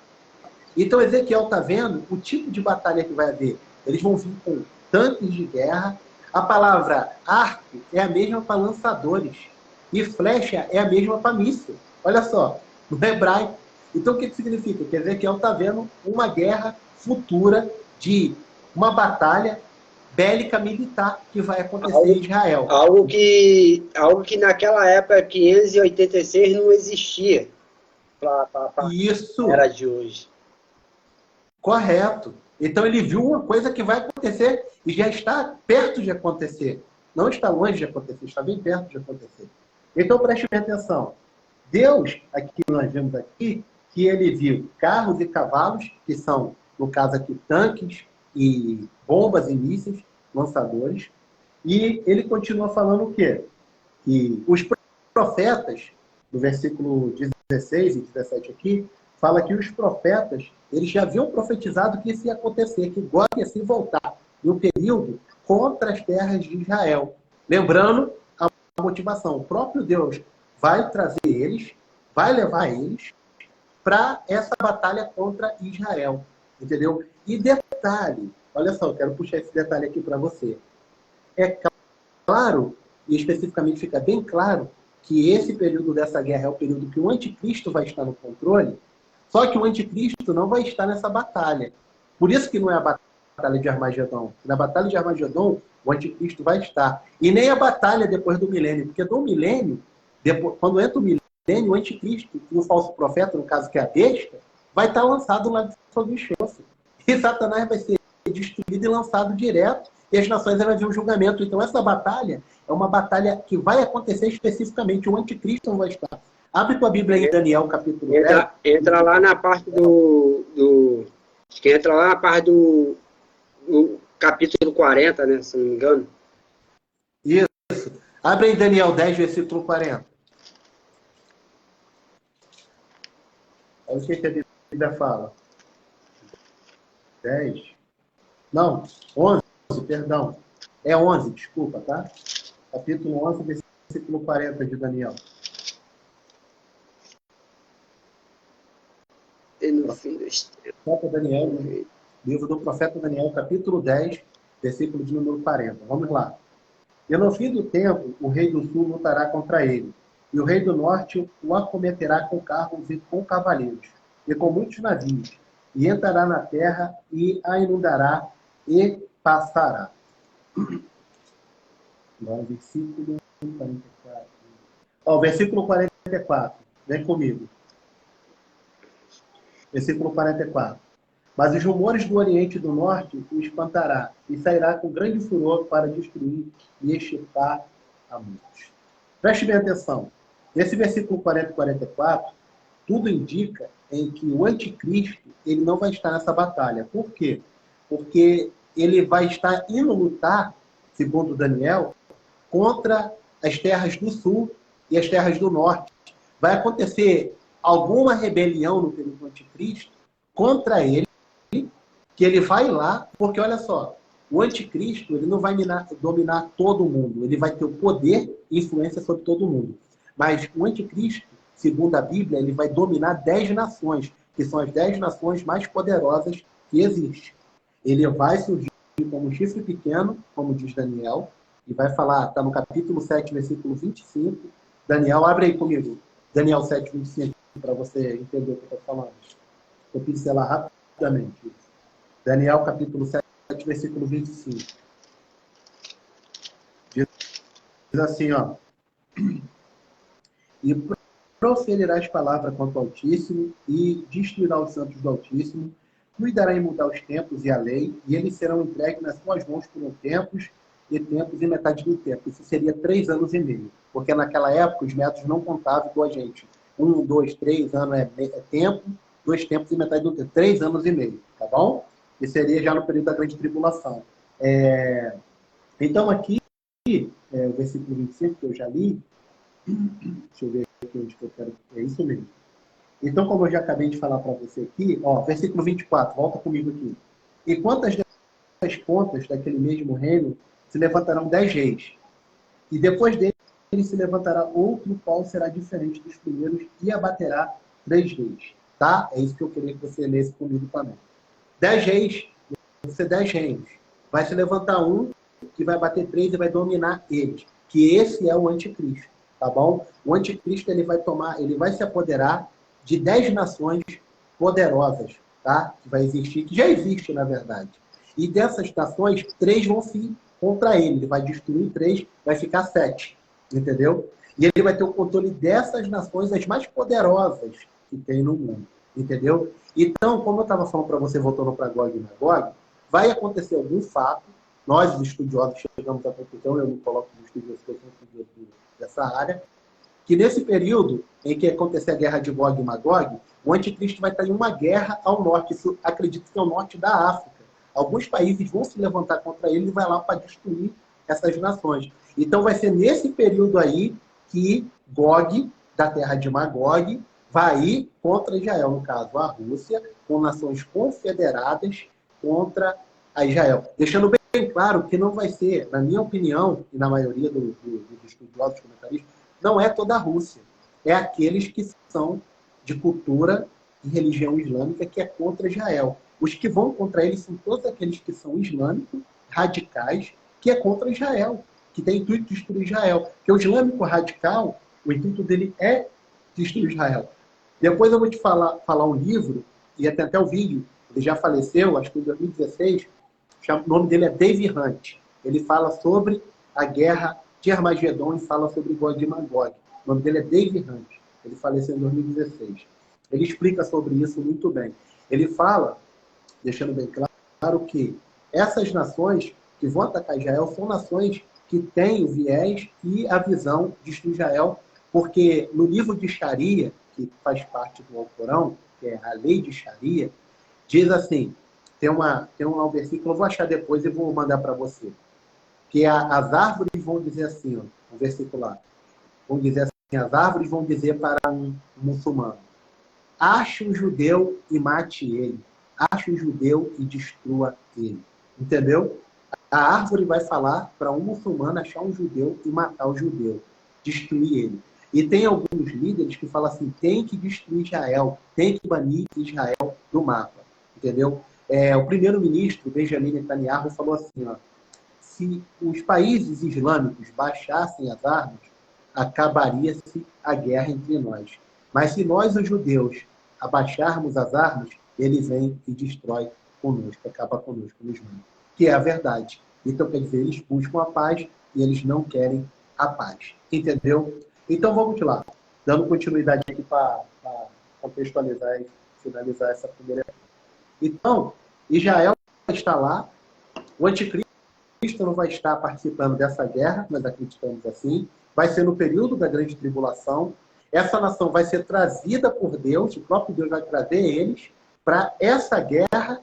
Então Ezequiel está vendo o tipo de batalha que vai haver. Eles vão vir com tanques de guerra. A palavra arco é a mesma para lançadores. E flecha é a mesma para míssil. Olha só, no hebraico. Então o que significa? Que Ezequiel está vendo uma guerra futura de uma batalha bélica militar que vai acontecer em Israel. Algo que naquela época, 586, não existia. Isso. Era de hoje. Correto. Então ele viu uma coisa que vai acontecer e já está perto de acontecer. Não está longe de acontecer, está bem perto de acontecer. Então preste bem atenção. Deus, aqui nós vemos aqui, que ele viu carros e cavalos, que são, no caso aqui, tanques e bombas e mísseis, lançadores. E ele continua falando o quê? Que os profetas, no versículo 16 e 17 aqui, fala que os profetas, eles já haviam profetizado que isso ia acontecer, que God ia se voltar em um período contra as terras de Israel. Lembrando a motivação, o próprio Deus vai trazer eles, vai levar eles para essa batalha contra Israel. Entendeu? E detalhe, olha só, eu quero puxar esse detalhe aqui para você. É claro, e especificamente fica bem claro, que esse período dessa guerra é o período que o anticristo vai estar no controle, só que o anticristo não vai estar nessa batalha. Por isso que não é a batalha de Armagedon. Na batalha de Armagedon, o anticristo vai estar. E nem a batalha depois do milênio, porque do milênio, depois, quando entra o milênio, o anticristo e o falso profeta, no caso que é a besta, vai estar lançado lá de fogo e enxofre. E Satanás vai ser destruído e lançado direto, e as nações vão ver um julgamento. Então essa batalha é uma batalha que vai acontecer especificamente. O anticristo não vai estar. Abre tua Bíblia aí, Daniel, capítulo 10. Entra lá na parte acho que entra lá na parte do capítulo 40, né? Se não me engano. Isso. Abre aí Daniel 10, versículo 40. Olha o que a Bíblia fala. 10. Não, 11, perdão. É 11, desculpa, tá? Capítulo 11, versículo 40 de Daniel. E no fim deste tempo. Daniel, livro do profeta Daniel, capítulo 10, versículo de número 40. Vamos lá. E no fim do tempo, o rei do sul lutará contra ele, e o rei do norte o acometerá com carros e com cavaleiros, e com muitos navios, e entrará na terra e a inundará e passará. Versículo 44. Versículo 44. Vem comigo. Versículo 44. Mas os rumores do Oriente e do Norte o espantará, e sairá com grande furor para destruir e extirpar a muitos. Preste bem atenção. Nesse versículo 40 e 44, tudo indica em que o anticristo ele não vai estar nessa batalha. Por quê? Porque ele vai estar indo lutar, segundo Daniel, contra as terras do sul e as terras do norte. Vai acontecer alguma rebelião no período do anticristo contra ele, que ele vai lá, porque olha só, o anticristo ele não vai dominar todo mundo, ele vai ter o poder e influência sobre todo mundo. Mas o anticristo, segundo a Bíblia, ele vai dominar 10 nações, que são as 10 nações mais poderosas que existem. Ele vai surgir como um chifre pequeno, como diz Daniel, e vai falar, está no capítulo 7, versículo 25. Daniel, abre aí comigo. Daniel 7, 25, para você entender o que eu estou falando. Vou pincelar rapidamente. Daniel, capítulo 7, versículo 25. Diz assim, ó. E proferirás palavra contra o Altíssimo, e destruirá os santos do Altíssimo, cuidará em mudar os tempos e a lei, e eles serão entregues nas suas mãos por um tempos e metade do tempo. Isso seria 3 anos e meio. Porque naquela época os métodos não contavam igual a gente. 1, 2, 3 anos é tempo, 2 tempos e metade do tempo. 3 anos e meio, tá bom? E seria já no período da grande tribulação. Então aqui, o versículo 25 que eu já li, deixa eu ver aqui onde que eu quero. É isso mesmo. Então, como eu já acabei de falar para você aqui, ó, versículo 24, volta comigo aqui. E quantas pontas daquele mesmo reino se levantarão 10 reis. E depois dele se levantará outro, qual será diferente dos primeiros, e abaterá 3 reis. Tá? É isso que eu queria que você lesse comigo também. 10 reis, vão ser 10 reinos. Vai se levantar um que vai bater 3 e vai dominar eles. Que esse é o anticristo. Tá bom? O anticristo ele vai se apoderar de 10 nações poderosas, tá? Que vai existir, que já existe, na verdade. E dessas nações, 3 vão se contra ele. Ele vai destruir 3, vai ficar 7. Entendeu? E ele vai ter o controle dessas nações, as mais poderosas que tem no mundo. Entendeu? Então, como eu estava falando para você, voltando para Gog e Magog, vai acontecer algum fato. Nós, os estudiosos, chegamos à conclusão, eu me coloco como estudioso, que eu sou estudioso dessa área, que nesse período em que acontecer a guerra de Gog e Magog, o anticristo vai estar em uma guerra ao norte, isso acredito que é o norte da África. Alguns países vão se levantar contra ele e vai lá para destruir essas nações. Então vai ser nesse período aí que Gog, da terra de Magog, vai ir contra Israel, no caso a Rússia, com nações confederadas contra a Israel. Deixando bem claro que não vai ser, na minha opinião, e na maioria dos estudiosos comentaristas, não é toda a Rússia. É aqueles que são de cultura e religião islâmica que é contra Israel. Os que vão contra ele são todos aqueles que são islâmicos, radicais, que é contra Israel, que tem intuito de destruir Israel. Porque o islâmico radical, o intuito dele é destruir Israel. Depois eu vou te falar um livro, e tem até o vídeo, ele já faleceu, acho que em 2016, o nome dele é Dave Hunt. Ele fala sobre a guerra de Armagedon e fala sobre Gog e Magog. O nome dele é Dave Hunt. Ele faleceu em 2016. Ele explica sobre isso muito bem. Ele fala, deixando bem claro, que essas nações que vão atacar Israel são nações que têm o viés e a visão de destruir Israel, porque no livro de Sharia, que faz parte do Alcorão, que é a lei de Sharia, diz assim, tem um versículo, eu vou achar depois e vou mandar para você, que as árvores vão dizer assim, ó, o versículo lá, vão dizer assim, as árvores vão dizer para um muçulmano, ache um judeu e mate ele, ache um judeu e destrua ele. Entendeu? A árvore vai falar para um muçulmano achar um judeu e matar o judeu, destruir ele. E tem alguns líderes que falam assim, tem que destruir Israel, tem que banir Israel do mapa. Entendeu? O primeiro-ministro, Benjamin Netanyahu, falou assim, ó, se os países islâmicos baixassem as armas, acabaria-se a guerra entre nós. Mas se nós, os judeus, abaixarmos as armas, ele vem e destrói conosco, acaba conosco nos manda. Que é a verdade. Então, quer dizer, eles buscam a paz e eles não querem a paz. Entendeu? Então, vamos lá. Dando continuidade aqui para contextualizar e finalizar essa primeira. Então, Israel está lá, o anticristo não vai estar participando dessa guerra, nós acreditamos assim, vai ser no período da grande tribulação, essa nação vai ser trazida por Deus, o próprio Deus vai trazer eles para essa guerra,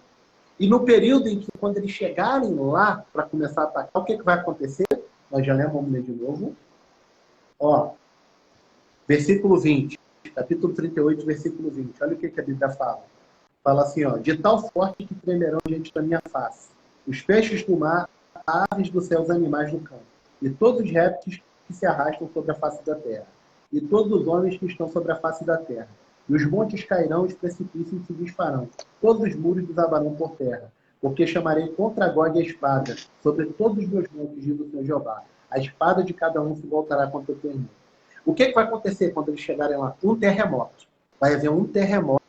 e no período em que, quando eles chegarem lá para começar a atacar, o que vai acontecer? Nós já lemos, vamos ler de novo. Ó, versículo 20, capítulo 38, versículo 20. Olha o que a Bíblia fala. Fala assim, ó, de tal sorte que tremerão diante da minha face os peixes do mar, aves do céu, os animais do campo, e todos os répteis que se arrastam sobre a face da terra, e todos os homens que estão sobre a face da terra. E os montes cairão, os precipícios se desfarão, todos os muros desabarão por terra, porque chamarei contra Gog a espada, sobre todos os meus montes, diz o Senhor Jeová. A espada de cada um se voltará contra o teu irmão. O que vai acontecer quando eles chegarem lá? Um terremoto. Vai haver um terremoto,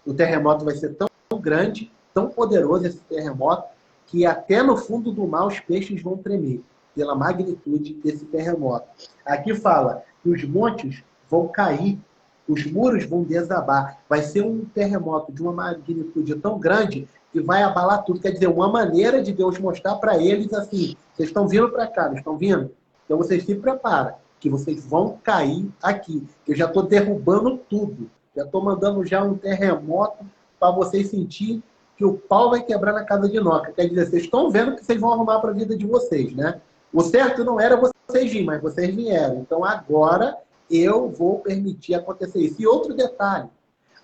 o terremoto vai ser tão grande, tão poderoso esse terremoto, que até no fundo do mar os peixes vão tremer, pela magnitude desse terremoto. Aqui fala que os montes vão cair, os muros vão desabar. Vai ser um terremoto de uma magnitude tão grande que vai abalar tudo. Quer dizer, uma maneira de Deus mostrar para eles assim, vocês estão vindo para cá, não estão vindo? Então vocês se preparam, que vocês vão cair aqui. Eu já estou derrubando tudo. Já estou mandando já um terremoto para vocês sentir que o pau vai quebrar na casa de Noca. Quer dizer, vocês estão vendo que vocês vão arrumar para a vida de vocês, né? O certo não era vocês virem, mas vocês vieram. Então agora eu vou permitir acontecer isso. E outro detalhe,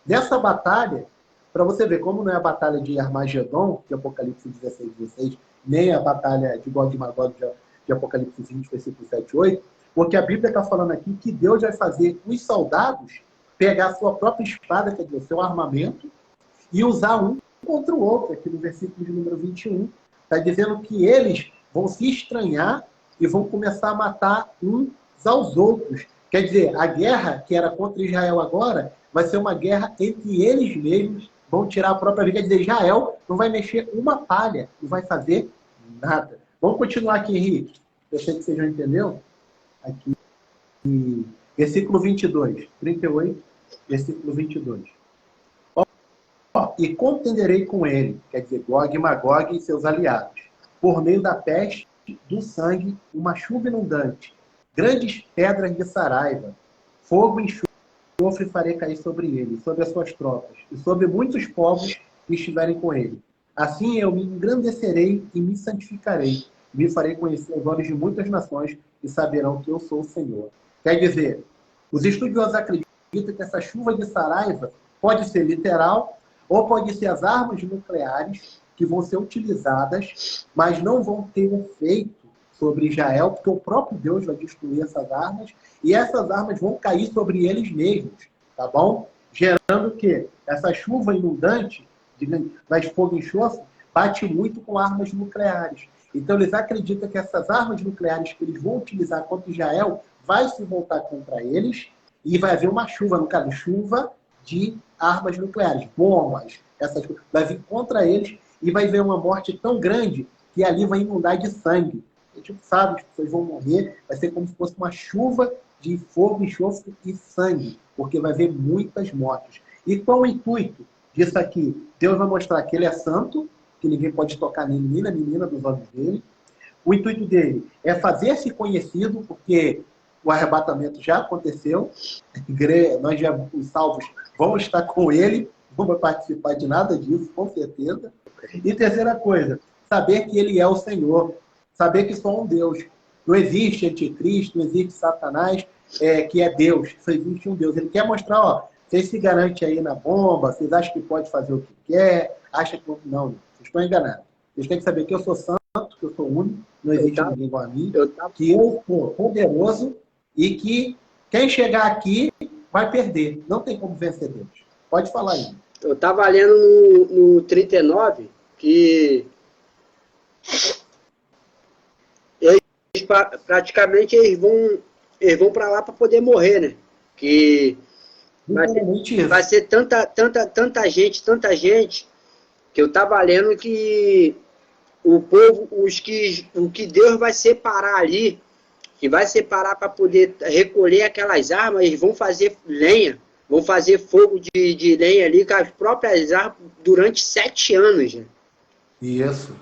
nessa batalha, para você ver como não é a batalha de Armagedon, de Apocalipse 16, nem a batalha de Gog e Magog de Apocalipse 20, versículo 7 e 8, porque a Bíblia está falando aqui que Deus vai fazer os soldados pegar a sua própria espada, quer dizer, o seu armamento, e usar um contra o outro, aqui no versículo de número 21. Está dizendo que eles vão se estranhar e vão começar a matar uns aos outros. Quer dizer, a guerra que era contra Israel agora vai ser uma guerra entre eles mesmos, vão tirar a própria vida. Quer dizer, Israel não vai mexer uma palha, não vai fazer nada. Vamos continuar aqui, Henrique. Eu sei que você já entendeu. Aqui, versículo 22, 38, versículo 22. E contenderei com ele, quer dizer, Gog e Magog e seus aliados, por meio da peste, do sangue, uma chuva inundante, grandes pedras de saraiva, fogo e enxofre farei cair sobre ele, sobre as suas tropas, e sobre muitos povos que estiverem com ele. Assim eu me engrandecerei e me santificarei, me farei conhecer os olhos de muitas nações, e saberão que eu sou o Senhor. Quer dizer, os estudiosos acreditam que essa chuva de saraiva pode ser literal, ou pode ser as armas nucleares que vão ser utilizadas, mas não vão ter efeito sobre Israel, porque o próprio Deus vai destruir essas armas, e essas armas vão cair sobre eles mesmos, tá bom? Gerando o quê? Essa chuva inundante, das fogo e enxofre, bate muito com armas nucleares. Então eles acreditam que essas armas nucleares que eles vão utilizar contra Israel vai se voltar contra eles, e vai haver uma chuva, no caso, chuva de armas nucleares, bombas, essas coisas, vai vir contra eles e vai haver uma morte tão grande que ali vai inundar de sangue. A gente sabe que as pessoas vão morrer, vai ser como se fosse uma chuva de fogo, enxofre e sangue, porque vai haver muitas mortes. E qual o intuito disso aqui? Deus vai mostrar que ele é santo, que ninguém pode tocar nele, nem na menina dos olhos dele. O intuito dele é fazer-se conhecido, porque o arrebatamento já aconteceu, nós já, os salvos, vão estar com ele, não vai participar de nada disso, com certeza. E terceira coisa, saber que ele é o Senhor, saber que só um Deus. Não existe anticristo, não existe Satanás, que é Deus, só existe um Deus. Ele quer mostrar, ó, vocês se garantem aí na bomba, vocês acham que pode fazer o que quer, acham que não, vocês estão enganados. Vocês têm que saber que eu sou santo, que eu sou único, não existe ninguém igual a mim, que eu sou poderoso e que quem chegar aqui vai perder. Não tem como vencer Deus. Pode falar aí. Eu estava lendo no 39 que praticamente eles vão para lá para poder morrer, né? Que vai ser tanta gente, que eu estava lendo que o povo, o que Deus vai separar ali, que vai separar para poder recolher aquelas armas, eles vão fazer lenha, vão fazer fogo de lenha ali com as próprias armas durante 7 anos. Né? Isso.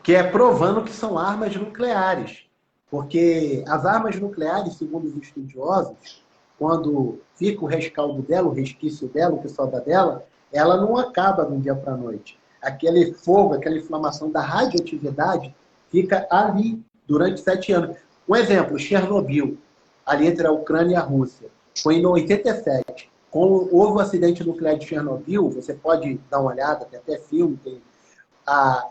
Que é provando que são armas nucleares. Porque as armas nucleares, segundo os estudiosos, quando fica o rescaldo dela, o resquício dela, o que sobra dela, ela não acaba de um dia para a noite. Aquele fogo, aquela inflamação da radioatividade fica ali durante 7 anos. Um exemplo, Chernobyl, ali entre a Ucrânia e a Rússia, foi em 87. Quando houve o acidente nuclear de Chernobyl, você pode dar uma olhada, tem até filme,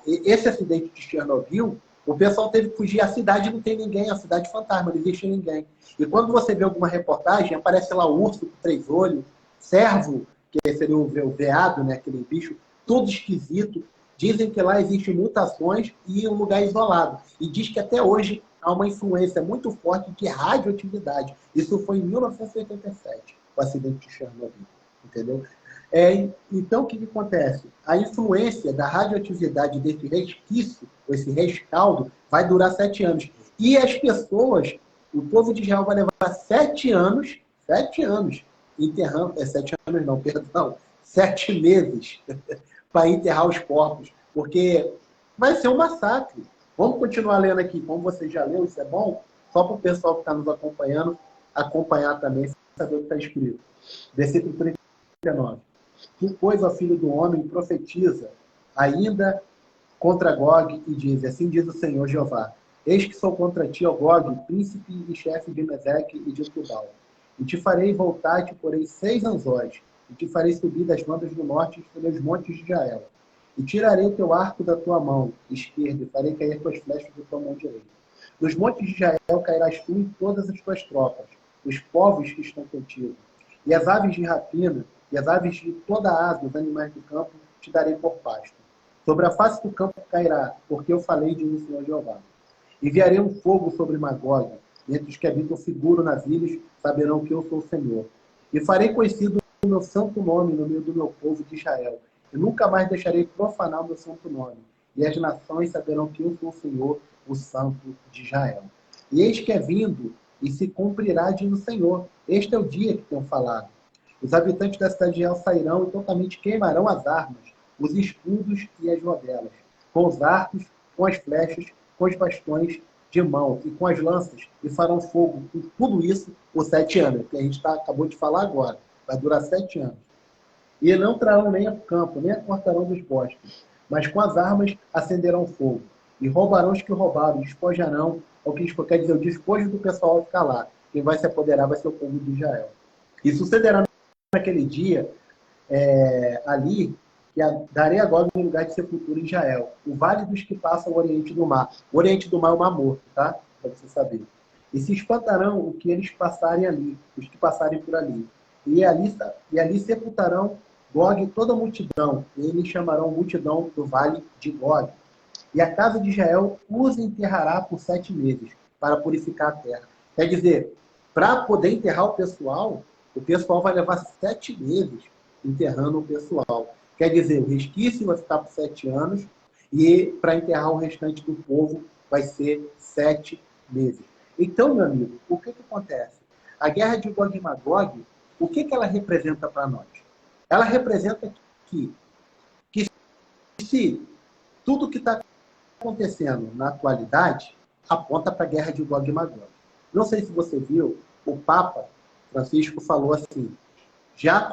esse acidente de Chernobyl, o pessoal teve que fugir, a cidade não tem ninguém, a cidade fantasma, não existe ninguém. E quando você vê alguma reportagem, aparece lá o urso com 3 olhos, cervo, que seria o veado, né, aquele bicho, todo esquisito. Dizem que lá existem mutações e um lugar isolado. E diz que até hoje há uma influência muito forte de radioatividade. Isso foi em 1987, o acidente de Chernobyl. Entendeu? Então, o que acontece? A influência da radioatividade desse resquício, esse rescaldo, vai durar 7 anos. E as pessoas, o povo de Israel vai levar 7 anos, enterrando, 7 anos não, perdão, 7 meses para enterrar os corpos, porque vai ser um massacre. Vamos continuar lendo aqui, como você já leu, isso é bom, só para o pessoal que está nos acompanhando, acompanhar também, saber o que está escrito. Versículo 39. Tu, pois, ó filho do homem, profetiza ainda contra Gog e diz, assim diz o Senhor Jeová, eis que sou contra ti, ó Gog, príncipe e chefe de Meseque e de Tubal. E te farei voltar e te porei 6 anzóis, e te farei subir das bandas do norte pelos montes de Israel. E tirarei o teu arco da tua mão esquerda e farei cair tuas flechas da tua mão direita. Nos montes de Israel cairás tu e todas as tuas tropas, os povos que estão contigo. E as aves de rapina, e as aves de toda a ave, os animais do campo, te darei por pasto. Sobre a face do campo cairá, porque eu falei, diz o Senhor Jeová. Enviarei um fogo sobre Magog, e entre os que habitam seguro nas ilhas saberão que eu sou o Senhor. E farei conhecido o meu santo nome no meio do meu povo de Israel. E nunca mais deixarei profanar o meu santo nome. E as nações saberão que eu sou o Senhor, o Santo de Israel. E eis que é vindo, e se cumprirá, diz o Senhor. Este é o dia que tenho falado. Os habitantes da cidade de Israel sairão e totalmente queimarão as armas, os escudos e as rodelas, com os arcos, com as flechas, com os bastões de mão e com as lanças, e farão fogo com tudo isso por 7 anos, que a gente acabou de falar agora. Vai durar 7 anos. E não trarão nem ao campo, nem a cortarão dos bosques, mas com as armas acenderão fogo. E roubarão os que roubaram, despojarão o que quer dizer, o despojo do pessoal vai ficar lá. Quem vai se apoderar vai ser o povo de Israel. E sucederá naquele dia, ali, que darei agora um lugar de sepultura em Israel, o vale dos que passam o Oriente do Mar. O Oriente do Mar é o Mar Morto, tá? Para você saber. E se espantarão o que eles passarem ali, os que passarem por ali. E ali sepultarão Gog e toda a multidão, e eles chamarão multidão do vale de Gog. E a casa de Israel os enterrará por 7 meses, para purificar a terra. Quer dizer, para poder enterrar o pessoal vai levar 7 meses enterrando o pessoal. Quer dizer, o resquício vai ficar por 7 anos, e para enterrar o restante do povo vai ser 7 meses. Então, meu amigo, o que acontece? A guerra de Gog e Magog, o que ela representa para nós? Ela representa que se tudo que está acontecendo na atualidade aponta para a guerra de Gog e Magog. Não sei se você viu, o Papa Francisco falou assim, já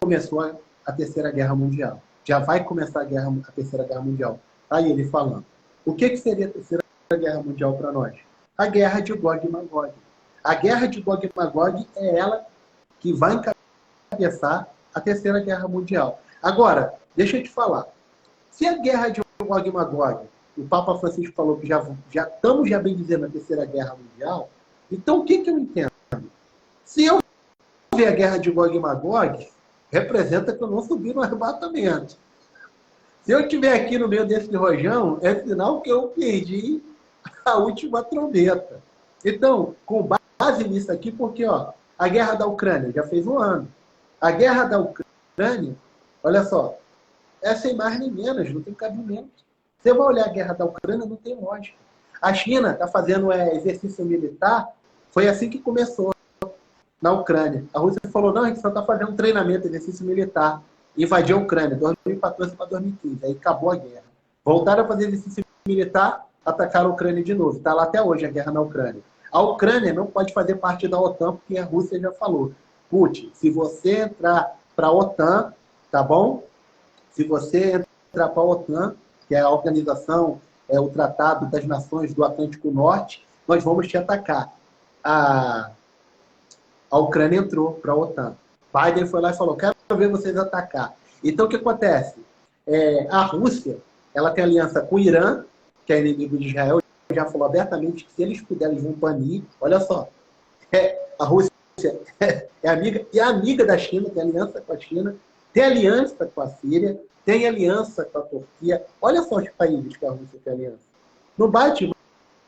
começou a Terceira Guerra Mundial. Já vai começar a Terceira Guerra Mundial. Está aí ele falando. O que seria a Terceira Guerra Mundial para nós? A guerra de Gog e Magog. A guerra de Gog e Magog é ela que vai encabeçar a Terceira Guerra Mundial. Agora, deixa eu te falar. Se a guerra de Gog e Magog, o Papa Francisco falou que já estamos bem dizendo a Terceira Guerra Mundial, então o que eu entendo? Se eu ver a guerra de Gog e Magog, representa que eu não subi no arrebatamento. Se eu estiver aqui no meio desse rojão, é sinal que eu perdi a última trombeta. Então, com base nisso aqui, porque a guerra da Ucrânia já fez 1 ano. A guerra da Ucrânia, olha só, é sem mais nem menos, não tem cabimento. Você vai olhar a guerra da Ucrânia, não tem lógica. A China está fazendo exercício militar, foi assim que começou na Ucrânia. A Rússia falou, não, a gente só está fazendo treinamento, exercício militar. Invadiu a Ucrânia, 2014 para 2015. Aí acabou a guerra. Voltaram a fazer exercício militar, atacaram a Ucrânia de novo. Está lá até hoje a guerra na Ucrânia. A Ucrânia não pode fazer parte da OTAN, porque a Rússia já falou. Putin, se você entrar para a OTAN, tá bom? Se você entrar para a OTAN, que é a organização, o Tratado das Nações do Atlântico Norte, nós vamos te atacar. A Ucrânia entrou para a OTAN. Biden foi lá e falou, quero ver vocês atacar. Então, o que acontece? A Rússia, ela tem aliança com o Irã, que é inimigo de Israel, já falou abertamente que se eles puderem, eles vão banir. Olha só, a Rússia é amiga da China, tem aliança com a China, tem aliança com a Síria, tem aliança com a Turquia. Olha só os países que a Rússia tem aliança. Não bate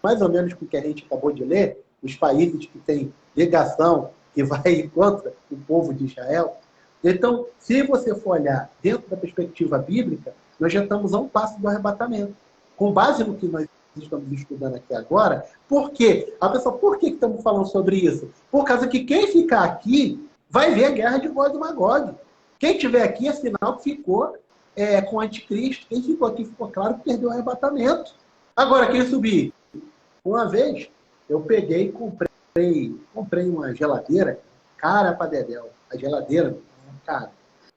mais ou menos com o que a gente acabou de ler, os países que têm ligação, que vai contra o povo de Israel. Então, se você for olhar dentro da perspectiva bíblica, nós já estamos a um passo do arrebatamento. Com base no que nós estamos estudando aqui agora, por quê? A pessoa, por que estamos falando sobre isso? Por causa que quem ficar aqui vai ver a guerra de Gog e Magog. Quem estiver aqui é sinal que ficou com o anticristo. Quem ficou aqui ficou claro que perdeu o arrebatamento. Agora, quem subir? Uma vez, eu peguei e comprei uma geladeira, cara pra dedéu. A geladeira, cara.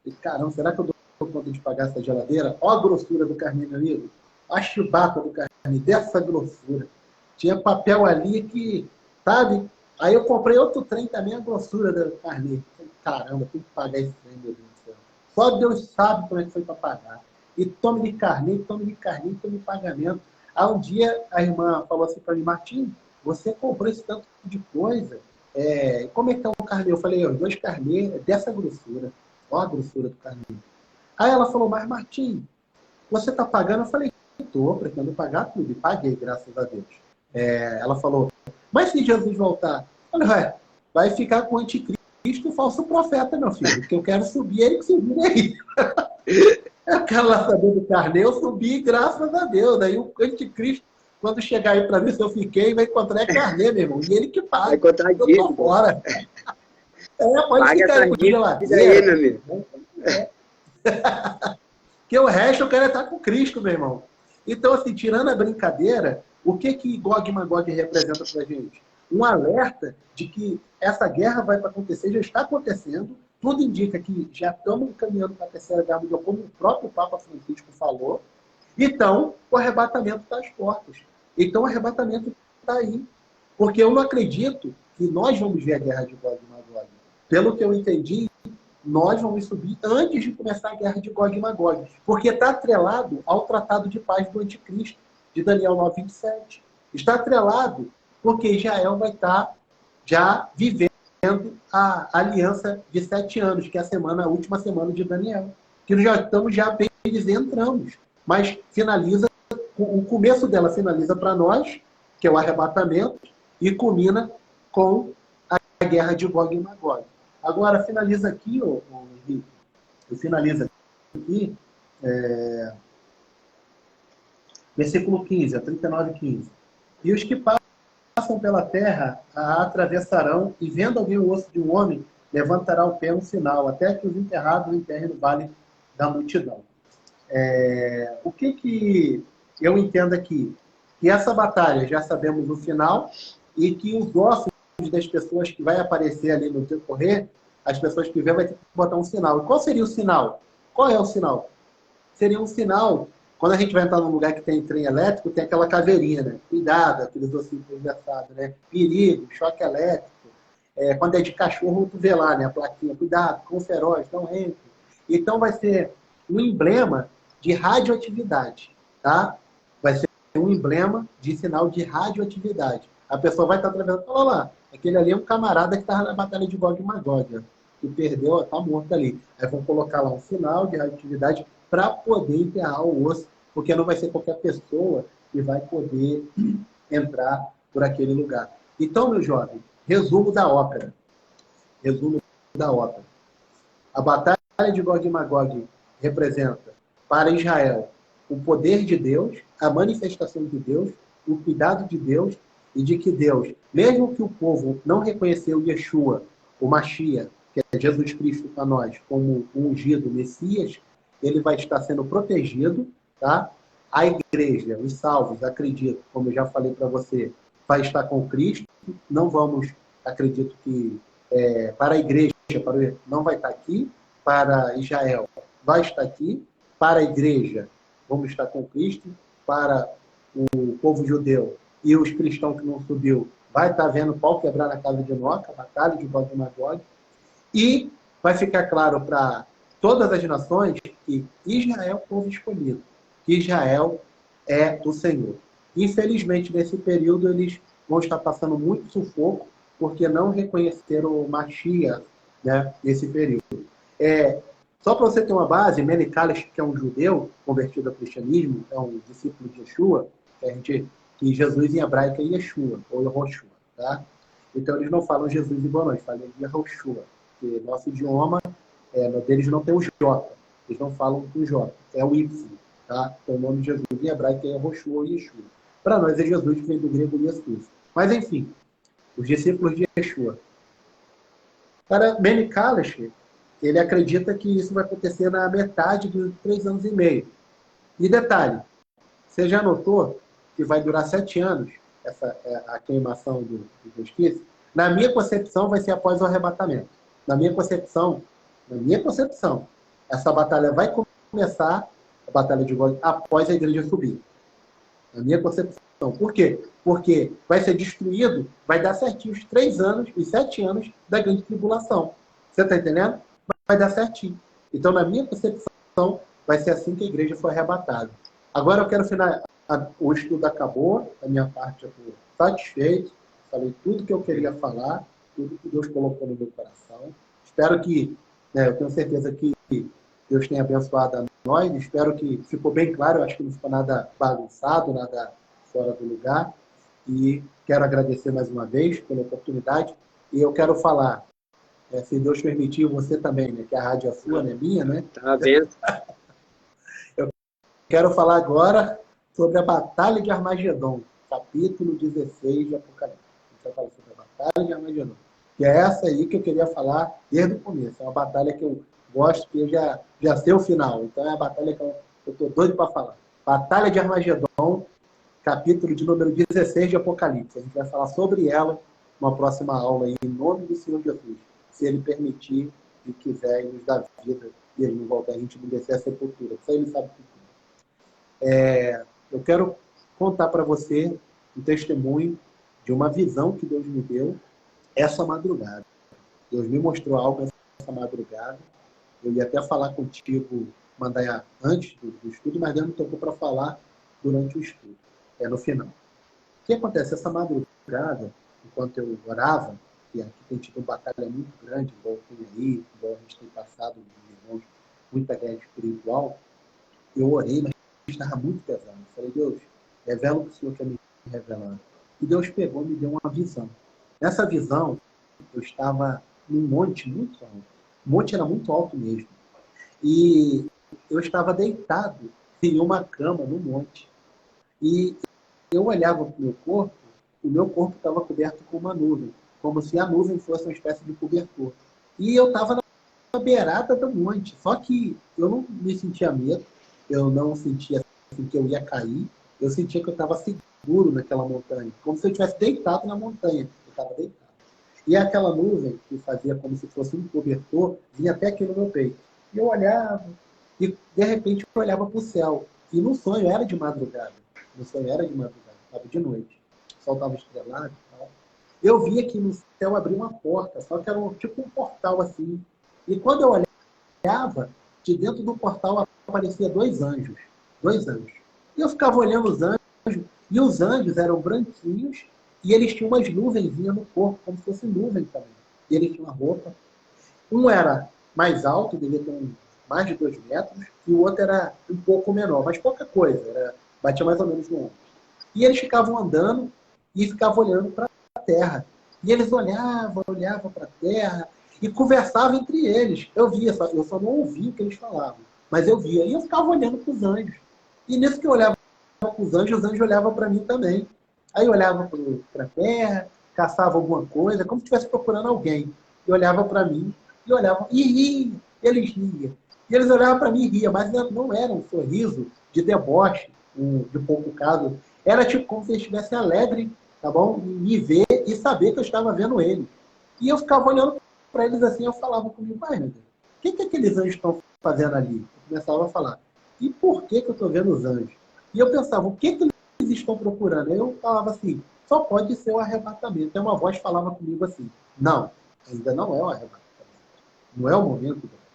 E, caramba, será que eu dou conta de pagar essa geladeira? Olha a grossura do carninho, meu amigo. A chibata do carninho, dessa grossura. Tinha papel ali que, sabe? Aí eu comprei outro trem também, a grossura da carne. Caramba, tem que pagar esse trem, meu Deus do céu. Só Deus sabe como é que foi para pagar. E tome de carnê, tome de carnê, tome de pagamento. Aí um dia a irmã falou assim para mim, Martim, você comprou esse tanto de coisa, como é que é o carnê? Eu falei, os 2 carnês é dessa grossura. Olha a grossura do carnê. Aí ela falou, mas Martim, você está pagando? Eu falei, estou, pretendo pagar tudo. E paguei, graças a Deus. Ela falou, mas se Jesus voltar? Eu falei, vai ficar com o anticristo e o falso profeta, meu filho. Porque eu quero subir, ele que subir aí. Eu quero lá saber do carnê, eu subi, graças a Deus. Daí o anticristo, quando chegar aí para mim, se eu fiquei, vai encontrar carnê, meu irmão. E ele que Vai paga. contar Eu dívida. tô fora. Pode Paga ficar essa aí com dívida geladeira. aí, meu amigo. Porque o resto eu quero estar com Cristo, meu irmão. Então, assim, tirando a brincadeira, o que Gog e Magog representa para a gente? Um alerta de que essa guerra vai acontecer, já está acontecendo, tudo indica que já estamos caminhando para a terceira guerra mundial, como o próprio Papa Francisco falou. Então, o arrebatamento está às portas. Então, o arrebatamento está aí. Porque eu não acredito que nós vamos ver a guerra de Gog e Magog. Pelo que eu entendi, nós vamos subir antes de começar a guerra de Gog e Magog. Porque está atrelado ao tratado de paz do anticristo, de Daniel 9:27. Está atrelado porque Israel vai estar já vivendo a aliança de 7 anos, que é a última semana de Daniel. Que nós já estamos bem entramos. Mas finaliza, o começo dela finaliza para nós, que é o arrebatamento, e culmina com a guerra de Gog e Magog. Agora, finaliza aqui, Henrique, eu finalizo aqui, versículo 15, a 39:15. E os que passam pela terra a atravessarão, e vendo alguém o osso de um homem, levantará o pé um sinal, até que os enterrados enterrem no vale da multidão. O que eu entendo aqui? Que essa batalha, já sabemos o final, e que os ossos das pessoas que vai aparecer ali no decorrer, as pessoas que vê vai ter que botar um sinal. E qual seria o sinal? Qual é o sinal? Seria um sinal, quando a gente vai entrar num lugar que tem trem elétrico, tem aquela caveirinha, né? Cuidado, aqueles ossinhos engraçados, né? Perigo, choque elétrico. Quando é de cachorro, tu vê lá, né? A plaquinha, cuidado, com feroz, não entre. Então vai ser um emblema de radioatividade, tá? Vai ser um emblema de sinal de radioatividade. A pessoa vai estar atravessando, olha lá, aquele ali é um camarada que estava na batalha de Gog e Magog, que perdeu, está morto ali. Aí vão colocar lá um sinal de radioatividade para poder enterrar o osso, porque não vai ser qualquer pessoa que vai poder entrar por aquele lugar. Então, meu jovem, resumo da ópera. Resumo da ópera. A batalha de Gog e Magog representa para Israel o poder de Deus, a manifestação de Deus, o cuidado de Deus, e de que Deus, mesmo que o povo não reconheceu Yeshua, o Mashiach, que é Jesus Cristo para nós, como o ungido Messias, ele vai estar sendo protegido, tá? A igreja, os salvos, acredito, como eu já falei para você, vai estar com Cristo. Não vamos, acredito que para a igreja, não vai estar aqui. Para Israel, vai estar aqui. Para a igreja, vamos estar com Cristo. Para o povo judeu e os cristãos que não subiu, vai estar vendo pau quebrar na casa de Enoca, a batalha de Gog e Magog. E vai ficar claro para todas as nações que Israel é o povo escolhido, que Israel é o Senhor. Infelizmente, nesse período, eles vão estar passando muito sufoco, porque não reconheceram o Mashiach, né, nesse período. Só para você ter uma base, Mene Kales, que é um judeu convertido ao cristianismo, é um discípulo de Yeshua, que Jesus em hebraico é Yeshua, ou Yehoshua, tá? Então, eles não falam Jesus e boa noite, falam Yehoshua, porque nosso idioma, deles não tem o J, eles não falam com J, é o Y, tá? Então, o nome de Jesus em hebraico é Yehoshua ou Yeshua. Para nós é Jesus, que vem do grego Jesus. Mas, enfim, os discípulos de Yeshua. Para Mene Kales, ele acredita que isso vai acontecer na metade dos 3 anos e meio. E detalhe, você já notou que vai durar 7 anos a queimação do justiça? Na minha concepção, vai ser após o arrebatamento. Na minha concepção, essa batalha vai começar, a batalha de Gog, após a igreja subir. Na minha concepção. Por quê? Porque vai ser destruído, vai dar certinho os 3 anos, os 7 anos da grande tribulação. Você está entendendo? Vai dar certinho. Então, na minha concepção, vai ser assim que a igreja foi arrebatada. Agora eu quero finalizar. O estudo acabou, a minha parte eu estou satisfeito, falei tudo que eu queria falar, tudo que Deus colocou no meu coração. Espero que, eu tenho certeza que Deus tenha abençoado a nós, espero que ficou bem claro, eu acho que não ficou nada bagunçado, nada fora do lugar. E quero agradecer mais uma vez pela oportunidade. E eu quero falar, se Deus permitir, você também, né, que a rádio é sua, não é minha, né? Tá vendo? Eu quero falar agora sobre a Batalha de Armagedon, capítulo 16 de Apocalipse. A gente vai falar sobre a Batalha de Armagedon. Que é essa aí que eu queria falar desde o começo. É uma batalha que eu gosto, que eu já sei o final. Então é a batalha que eu estou doido para falar. Batalha de Armagedon, capítulo de número 16 de Apocalipse. A gente vai falar sobre ela numa próxima aula aí, em nome do Senhor Jesus. Se Ele permitir e quiser e nos dar vida e Ele não voltar, a gente não descer a sepultura. Isso Ele sabe tudo. Eu quero contar para você um testemunho de uma visão que Deus me deu essa madrugada. Deus me mostrou algo essa madrugada. Eu ia até falar contigo, mandar antes do estudo, mas Deus me tocou para falar durante o estudo, no final. O que acontece? Essa madrugada, enquanto eu orava, que aqui tem tido uma batalha muito grande, igual tem aí, igual a gente tem passado, irmãos, muita guerra espiritual, eu orei, mas estava muito pesado. Eu falei, Deus, revela o que o Senhor quer me revelar. E Deus pegou e me deu uma visão. Nessa visão, eu estava num monte muito alto. O monte era muito alto mesmo. E eu estava deitado em uma cama no monte. E eu olhava para o meu corpo estava coberto com uma nuvem, como se a nuvem fosse uma espécie de cobertor. E eu estava na beirada do monte, só que eu não me sentia medo, eu não sentia assim, que eu ia cair, eu sentia que eu estava seguro naquela montanha, como se eu estivesse deitado na montanha, eu estava deitado. E aquela nuvem, que fazia como se fosse um cobertor, vinha até aqui no meu peito. E eu olhava, e de repente eu olhava para o céu. E no sonho era de madrugada. No sonho era de madrugada, estava de noite. O sol estava estrelado e tal. Eu via que no céu abria uma porta, só que era tipo um portal assim. E quando eu olhava, de dentro do portal aparecia 2 anjos. 2 anjos. E eu ficava olhando os anjos, e os anjos eram branquinhos, e eles tinham umas nuvenzinhas no corpo, como se fosse nuvem também. E eles tinham uma roupa. Um era mais alto, devia ter mais de 2 metros, e o outro era um pouco menor, mas pouca coisa, batia mais ou menos no ombro. E eles ficavam andando e ficavam olhando para a terra. E eles olhavam para a terra e conversavam entre eles. Eu via, eu só não ouvia o que eles falavam, mas eu via. E eu ficava olhando para os anjos. E nisso que eu olhava para os anjos olhavam para mim também. Aí eu olhava para a terra, caçava alguma coisa, como se estivesse procurando alguém. E olhava para mim, e olhavam, e riam, eles riam. E eles olhavam para mim e riam, mas não era um sorriso de deboche, de pouco caso. Era tipo como se eles estivessem alegres, tá bom? Em me ver e saber que eu estava vendo eles. E eu ficava olhando para eles assim, eu falava comigo, pai, meu Deus, o que aqueles anjos estão fazendo ali? Eu começava a falar, e por que eu estou vendo os anjos? E eu pensava, o que eles estão procurando? Eu falava assim, só pode ser o arrebatamento. E uma voz falava comigo assim, não, ainda não é o arrebatamento. Não é o momento do arrebatamento.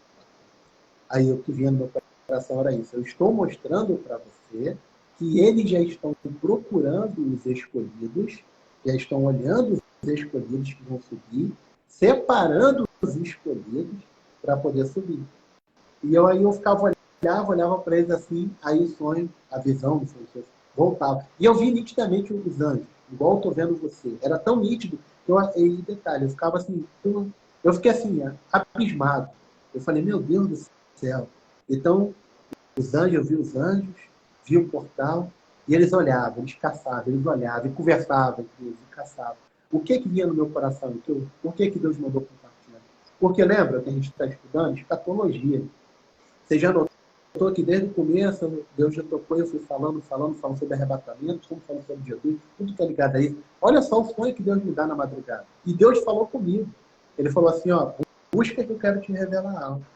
Aí eu que vinha no meu coração era isso. Eu estou mostrando para você que eles já estão procurando os escolhidos, já estão olhando os escolhidos que vão subir, separando os escolhidos para poder subir. E aí eu ficava olhava para eles assim, aí o sonho, a visão do sonho voltava. E eu vi nitidamente os anjos, igual eu estou vendo você. Era tão nítido que e detalhe, eu ficava assim, eu fiquei assim, abismado. Eu falei, meu Deus do céu. Então, os anjos, eu vi os anjos, vi o portal, e eles olhavam, eles caçavam, eles olhavam, e conversavam entre eles, e caçavam. O que vinha no meu coração? Por que Deus mandou compartilhar? Porque lembra que a gente está estudando escatologia. Você já notou que desde o começo, Deus já tocou, eu fui falando sobre arrebatamento, estamos falando sobre Jesus, tudo que é ligado a isso. Olha só o sonho que Deus me dá na madrugada. E Deus falou comigo. Ele falou assim, ó, busca que eu quero te revelar algo.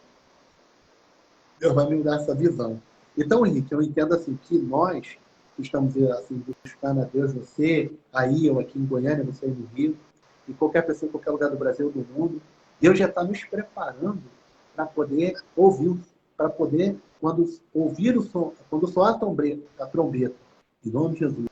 Deus vai me dar essa visão. Então, Henrique, eu entendo assim, que nós estamos assim, buscando a Deus, você, aí, eu aqui em Goiânia, você aí no Rio, e qualquer pessoa em qualquer lugar do Brasil, do mundo, Deus já está nos preparando para poder ouvir, para poder, quando ouvir o som, quando soar a trombeta, em nome de Jesus,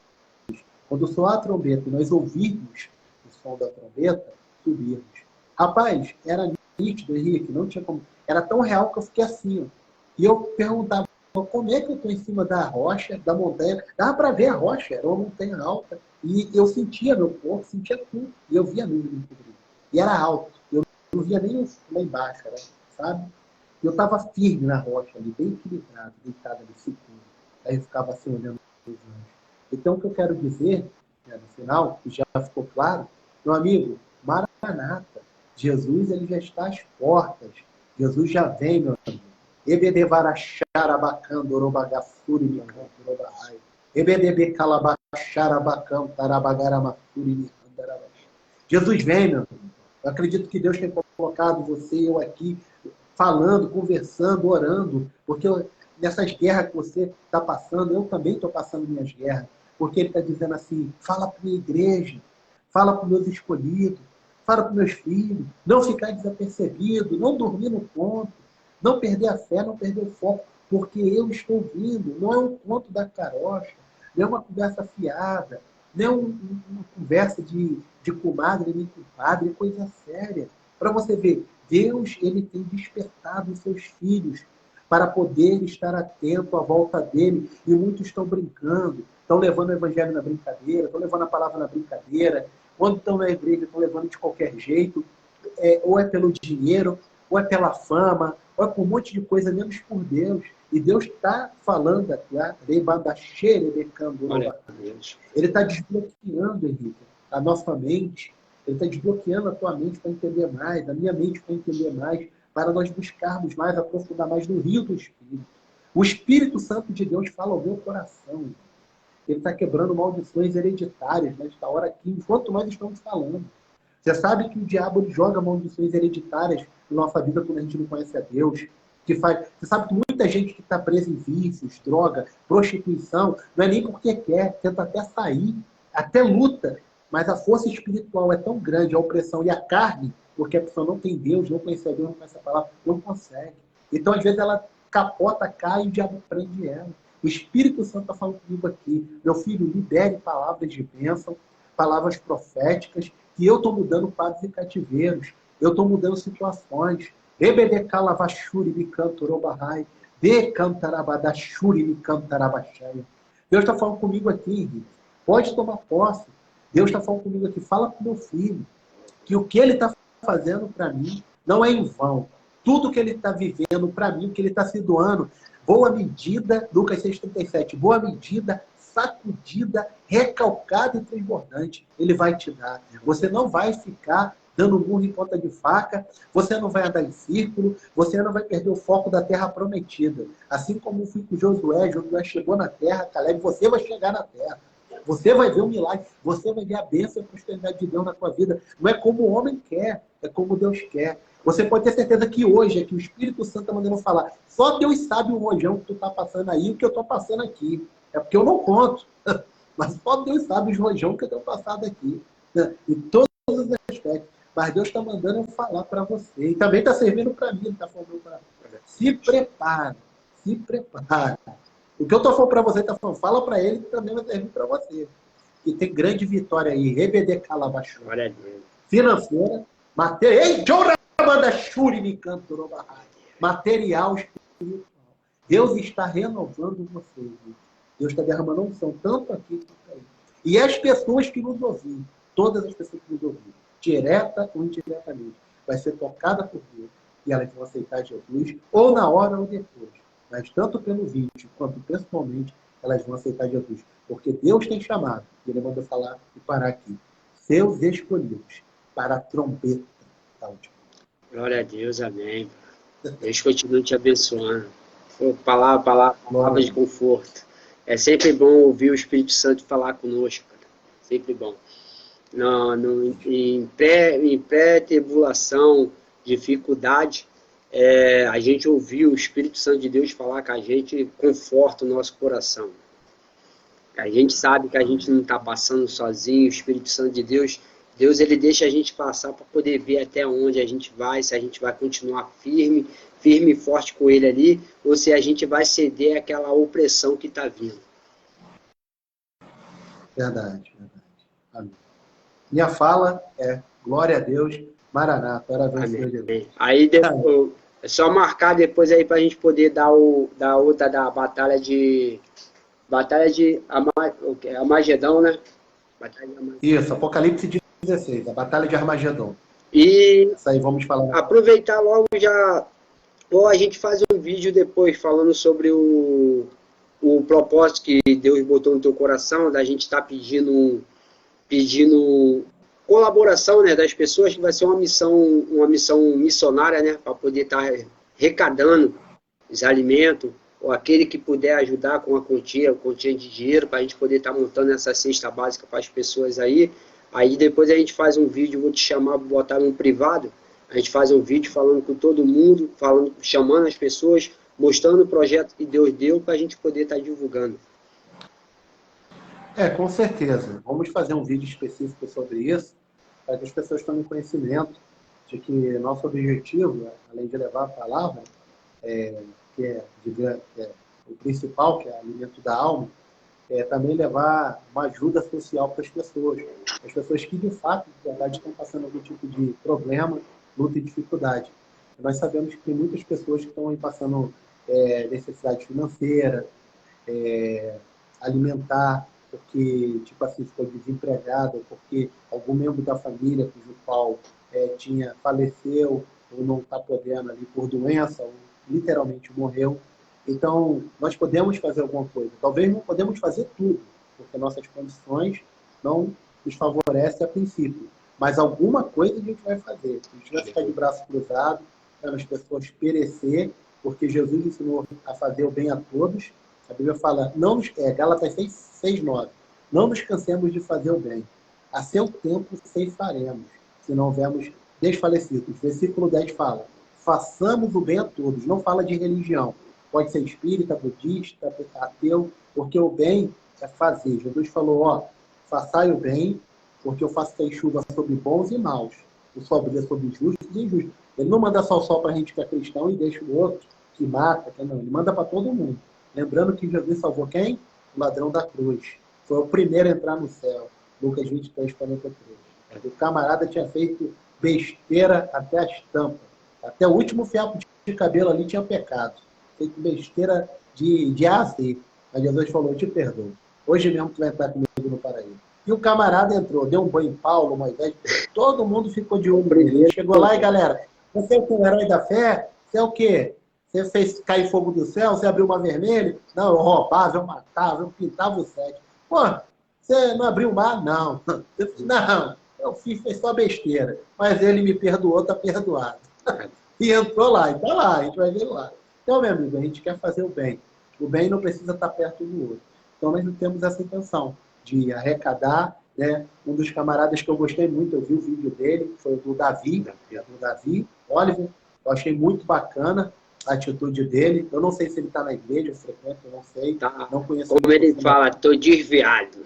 quando soar a trombeta e nós ouvirmos o som da trombeta, subirmos. Rapaz, era nítido, Henrique, não tinha como. Era tão real que eu fiquei assim, ó. E eu perguntava, como é que eu estou em cima da rocha, da montanha? Dava para ver a rocha, era uma montanha alta. E eu sentia meu corpo, sentia tudo. E eu via a nuvem me cobrir. E era alto. Eu não via nem lá embaixo, era, sabe? E eu estava firme na rocha ali, bem equilibrado, deitado ali, seguro. Aí eu ficava assim, olhando os anjos. Então, o que eu quero dizer, né, no final, que já ficou claro, meu amigo, Maranata, Jesus ele já está às portas. Jesus já vem, meu amigo. Ebedevaracharabacam, dorobagassuri, micantorobahai. Ebedebecalabacharabacam, tarabagaramasuri, micandarabachai. Jesus vem, meu amigo. Eu acredito que Deus tem colocado você e eu aqui, falando, conversando, orando, porque nessas guerras que você está passando, eu também estou passando minhas guerras, porque Ele está dizendo assim, fala para a minha igreja, fala para os meus escolhidos, fala para os meus filhos, não ficar desapercebido, não dormir no ponto, não perder a fé, não perder o foco, porque eu estou vindo, não é um conto da carocha, não é uma conversa fiada, não é uma conversa de comadre nem compadre, é coisa séria. Para você ver, Deus ele tem despertado os seus filhos para poder estar atento à volta dele, e muitos estão brincando, estão levando o evangelho na brincadeira, estão levando a palavra na brincadeira, quando estão na igreja estão levando de qualquer jeito, ou é pelo dinheiro, ou é pela fama, ou é por um monte de coisa, menos por Deus. E Deus está falando aqui, Ele está desbloqueando, Henrique, a nossa mente, Ele está desbloqueando a tua mente para entender mais, a minha mente para entender mais, para nós buscarmos mais, aprofundar mais no rio do Espírito. O Espírito Santo de Deus fala ao meu coração. Ele está quebrando maldições hereditárias nesta hora aqui, enquanto nós estamos falando. Você sabe que o diabo ele joga maldições hereditárias na nossa vida quando a gente não conhece a Deus. Você sabe que muita gente que está presa em vícios, droga, prostituição, não é nem porque quer, tenta até sair, até luta, mas a força espiritual é tão grande, a opressão e a carne, porque a pessoa não tem Deus, não conhece a Deus, não conhece a palavra, não consegue. Então, às vezes, ela capota, cai e o diabo prende ela. O Espírito Santo está falando comigo aqui. Meu filho, libere palavras de bênção, palavras proféticas, que eu estou mudando quadros e cativeiros. Eu estou mudando situações. Deus está falando comigo aqui, Henrique. Pode tomar posse. Deus está falando comigo aqui. Fala para o meu filho que o que ele está fazendo para mim não é em vão. Tudo que ele está vivendo para mim, o que ele está se doando, boa medida, Lucas 6,37, boa medida, sacudida, recalcada e transbordante, ele vai te dar. Você não vai ficar dando murro em ponta de faca, você não vai andar em círculo, você não vai perder o foco da terra prometida. Assim como fui com Josué chegou na terra, Caleb, você vai chegar na terra. Você vai ver o milagre, você vai ver a bênção e a prosperidade de Deus na tua vida. Não é como o homem quer, é como Deus quer. Você pode ter certeza que hoje é que o Espírito Santo está mandando falar. Só Deus sabe o rojão que tu está passando aí, o que eu estou passando aqui. É porque eu não conto. Mas só Deus sabe os rojão que eu tenho passado aqui. Em todos os aspectos. Mas Deus está mandando eu falar para você. E também está servindo para mim. Está falando para se prepara. Se prepara. O que eu estou falando para você, está falando, fala para ele que também vai servir para você. E tem grande vitória aí. Rebede Calabachu. Financeira, material espiritual. Deus está renovando você. Deus está derramando unção, tanto aqui quanto aí. E as pessoas que nos ouviram, todas as pessoas que nos ouviram, direta ou indiretamente, vai ser tocada por Deus. E elas vão aceitar Jesus, ou na hora ou depois. Mas tanto pelo vídeo, quanto pessoalmente, elas vão aceitar Jesus. Porque Deus tem chamado, e Ele manda falar e parar aqui, seus escolhidos, para a trombeta da última. Glória a Deus, amém. Deus continue te abençoando. Palavra de conforto. É sempre bom ouvir o Espírito Santo falar conosco, cara. Sempre bom. Em pré-tribulação, dificuldade, a gente ouvir o Espírito Santo de Deus falar com a gente, conforta o nosso coração. A gente sabe que a gente não está passando sozinho, o Espírito Santo de Deus, Deus ele deixa a gente passar para poder ver até onde a gente vai, se a gente vai continuar firme, firme e forte com ele ali, ou se a gente vai ceder àquela opressão que está vindo. Verdade, verdade. Amém. Minha fala é glória a Deus, Maranata, ora vem Senhor Jesus. Aí depois, é só marcar depois aí para a gente poder dar outra da batalha de Amagedão, né? Batalha de Amagedão. Isso, Apocalipse 16, a Batalha de Armagedon. E isso aí vamos falar. Aproveitar logo já, ou a gente faz um vídeo depois falando sobre o propósito que Deus botou no teu coração, da gente estar pedindo colaboração, né, das pessoas, que vai ser uma missão missionária, né, para poder estar arrecadando os alimentos, ou aquele que puder ajudar com a quantia de dinheiro, para a gente poder estar montando essa cesta básica para as pessoas aí. Aí depois a gente faz um vídeo, vou te chamar, botar no privado, a gente faz um vídeo falando com todo mundo, chamando as pessoas, mostrando o projeto que Deus deu para a gente poder estar divulgando. Com certeza. Vamos fazer um vídeo específico sobre isso, para que as pessoas tomem conhecimento de que nosso objetivo, além de levar a palavra, que é o principal, que é o alimento da alma, é também levar uma ajuda social para as pessoas que de fato, de verdade, estão passando algum tipo de problema, luta e dificuldade. Nós sabemos que tem muitas pessoas que estão aí passando necessidade financeira, alimentar, porque, tipo assim, ficou desempregado, porque algum membro da família cujo qual faleceu ou não está podendo ali por doença, ou literalmente morreu. Então, nós podemos fazer alguma coisa. Talvez não podemos fazer tudo, porque nossas condições não nos favorecem a princípio. Mas alguma coisa a gente vai fazer. A gente vai ficar de braço cruzado, para as pessoas perecer, porque Jesus ensinou a fazer o bem a todos. A Bíblia fala, Gálatas 6:9, não nos cansemos de fazer o bem. A seu tempo ceifaremos, se não houvermos desfalecidos. Versículo 10 fala, façamos o bem a todos. Não fala de religião. Pode ser espírita, budista, ateu, porque o bem é fazer. Jesus falou, façai o bem, porque eu faço cair chuva sobre bons e maus, o sobre justos e injustos. Ele não manda só o sol para a gente que é cristão e deixa o outro que mata, não. Ele manda para todo mundo. Lembrando que Jesus salvou quem? O ladrão da cruz. Foi o primeiro a entrar no céu. Lucas 23:43. O camarada tinha feito besteira até a estampa. Até o último fiapo de cabelo ali tinha pecado. Feito besteira de A a Z. Mas Jesus falou, eu te perdoo. Hoje mesmo tu vai entrar comigo no paraíso. E o camarada entrou, deu um banho em Paulo, Moisés, todo mundo ficou de olho nele. Ele chegou lá e, galera, você é o herói da fé? Você é o quê? Você fez cair fogo do céu? Você abriu uma vermelha? Não, eu roubava, eu matava, eu pintava o sete. Pô, você não abriu o mar? Não. Não, eu fez só besteira. Mas ele me perdoou, tá perdoado. E entrou lá, e tá lá, a gente vai ver lá. Então, meu amigo, a gente quer fazer o bem. O bem não precisa estar perto do outro. Então, nós não temos essa intenção de arrecadar, né? Um dos camaradas que eu gostei muito, eu vi o vídeo dele, foi do Davi, Oliver. Eu achei muito bacana a atitude dele. Eu não sei se ele está na igreja, eu frequento, eu não sei. Tá. Não conheço. Como ele fala, estou desviado.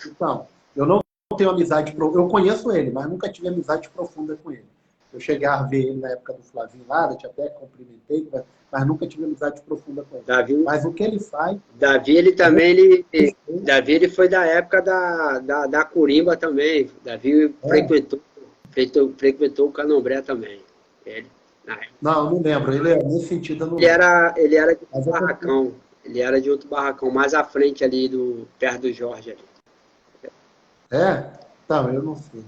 Então, eu não tenho amizade, eu conheço ele, mas nunca tive amizade profunda com ele. Eu cheguei a ver ele na época do Flavinho lá, eu te até cumprimentei, mas nunca tive amizade profunda com ele. Davi, mas o que ele faz... Davi, ele também, Davi, ele foi da época da Corimba também. Davi frequentou o Candomblé também. Ele, não lembro. Ele nesse sentido, eu não ele era de outro barracão. Ele era de outro barracão, mais à frente ali, perto do Jorge. Ali. Então, eu não sei.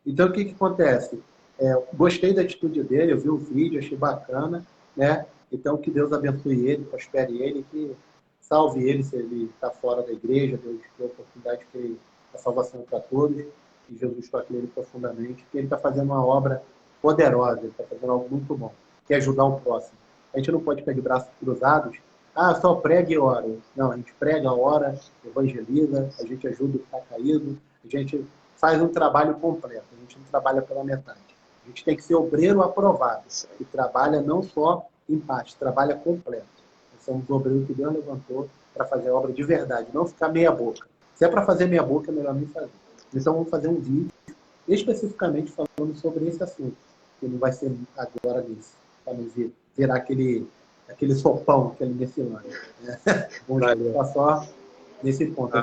Então, o que acontece? Gostei da atitude dele, eu vi o vídeo, achei bacana, né? Então, que Deus abençoe ele, prospere ele, que salve ele se ele está fora da igreja, Deus dê a oportunidade de a salvação para todos, que Jesus toque nele profundamente, que ele está fazendo uma obra poderosa, ele está fazendo algo muito bom, que é ajudar o próximo. A gente não pode ficar de braços cruzados, só prega e ora. Não, a gente prega, ora, evangeliza, a gente ajuda o que está caído, a gente faz um trabalho completo, a gente não trabalha pela metade. A gente tem que ser obreiro aprovado, e trabalha não só em parte, trabalha completo. Nós somos obreiros que Deus levantou para fazer a obra de verdade, não ficar meia boca. Se é para fazer meia boca, é melhor nem fazer. Então vamos fazer um vídeo especificamente falando sobre esse assunto, que não vai ser agora nisso, para não virar aquele sopão, aquele nesse ano. Vamos ficar só nesse ponto.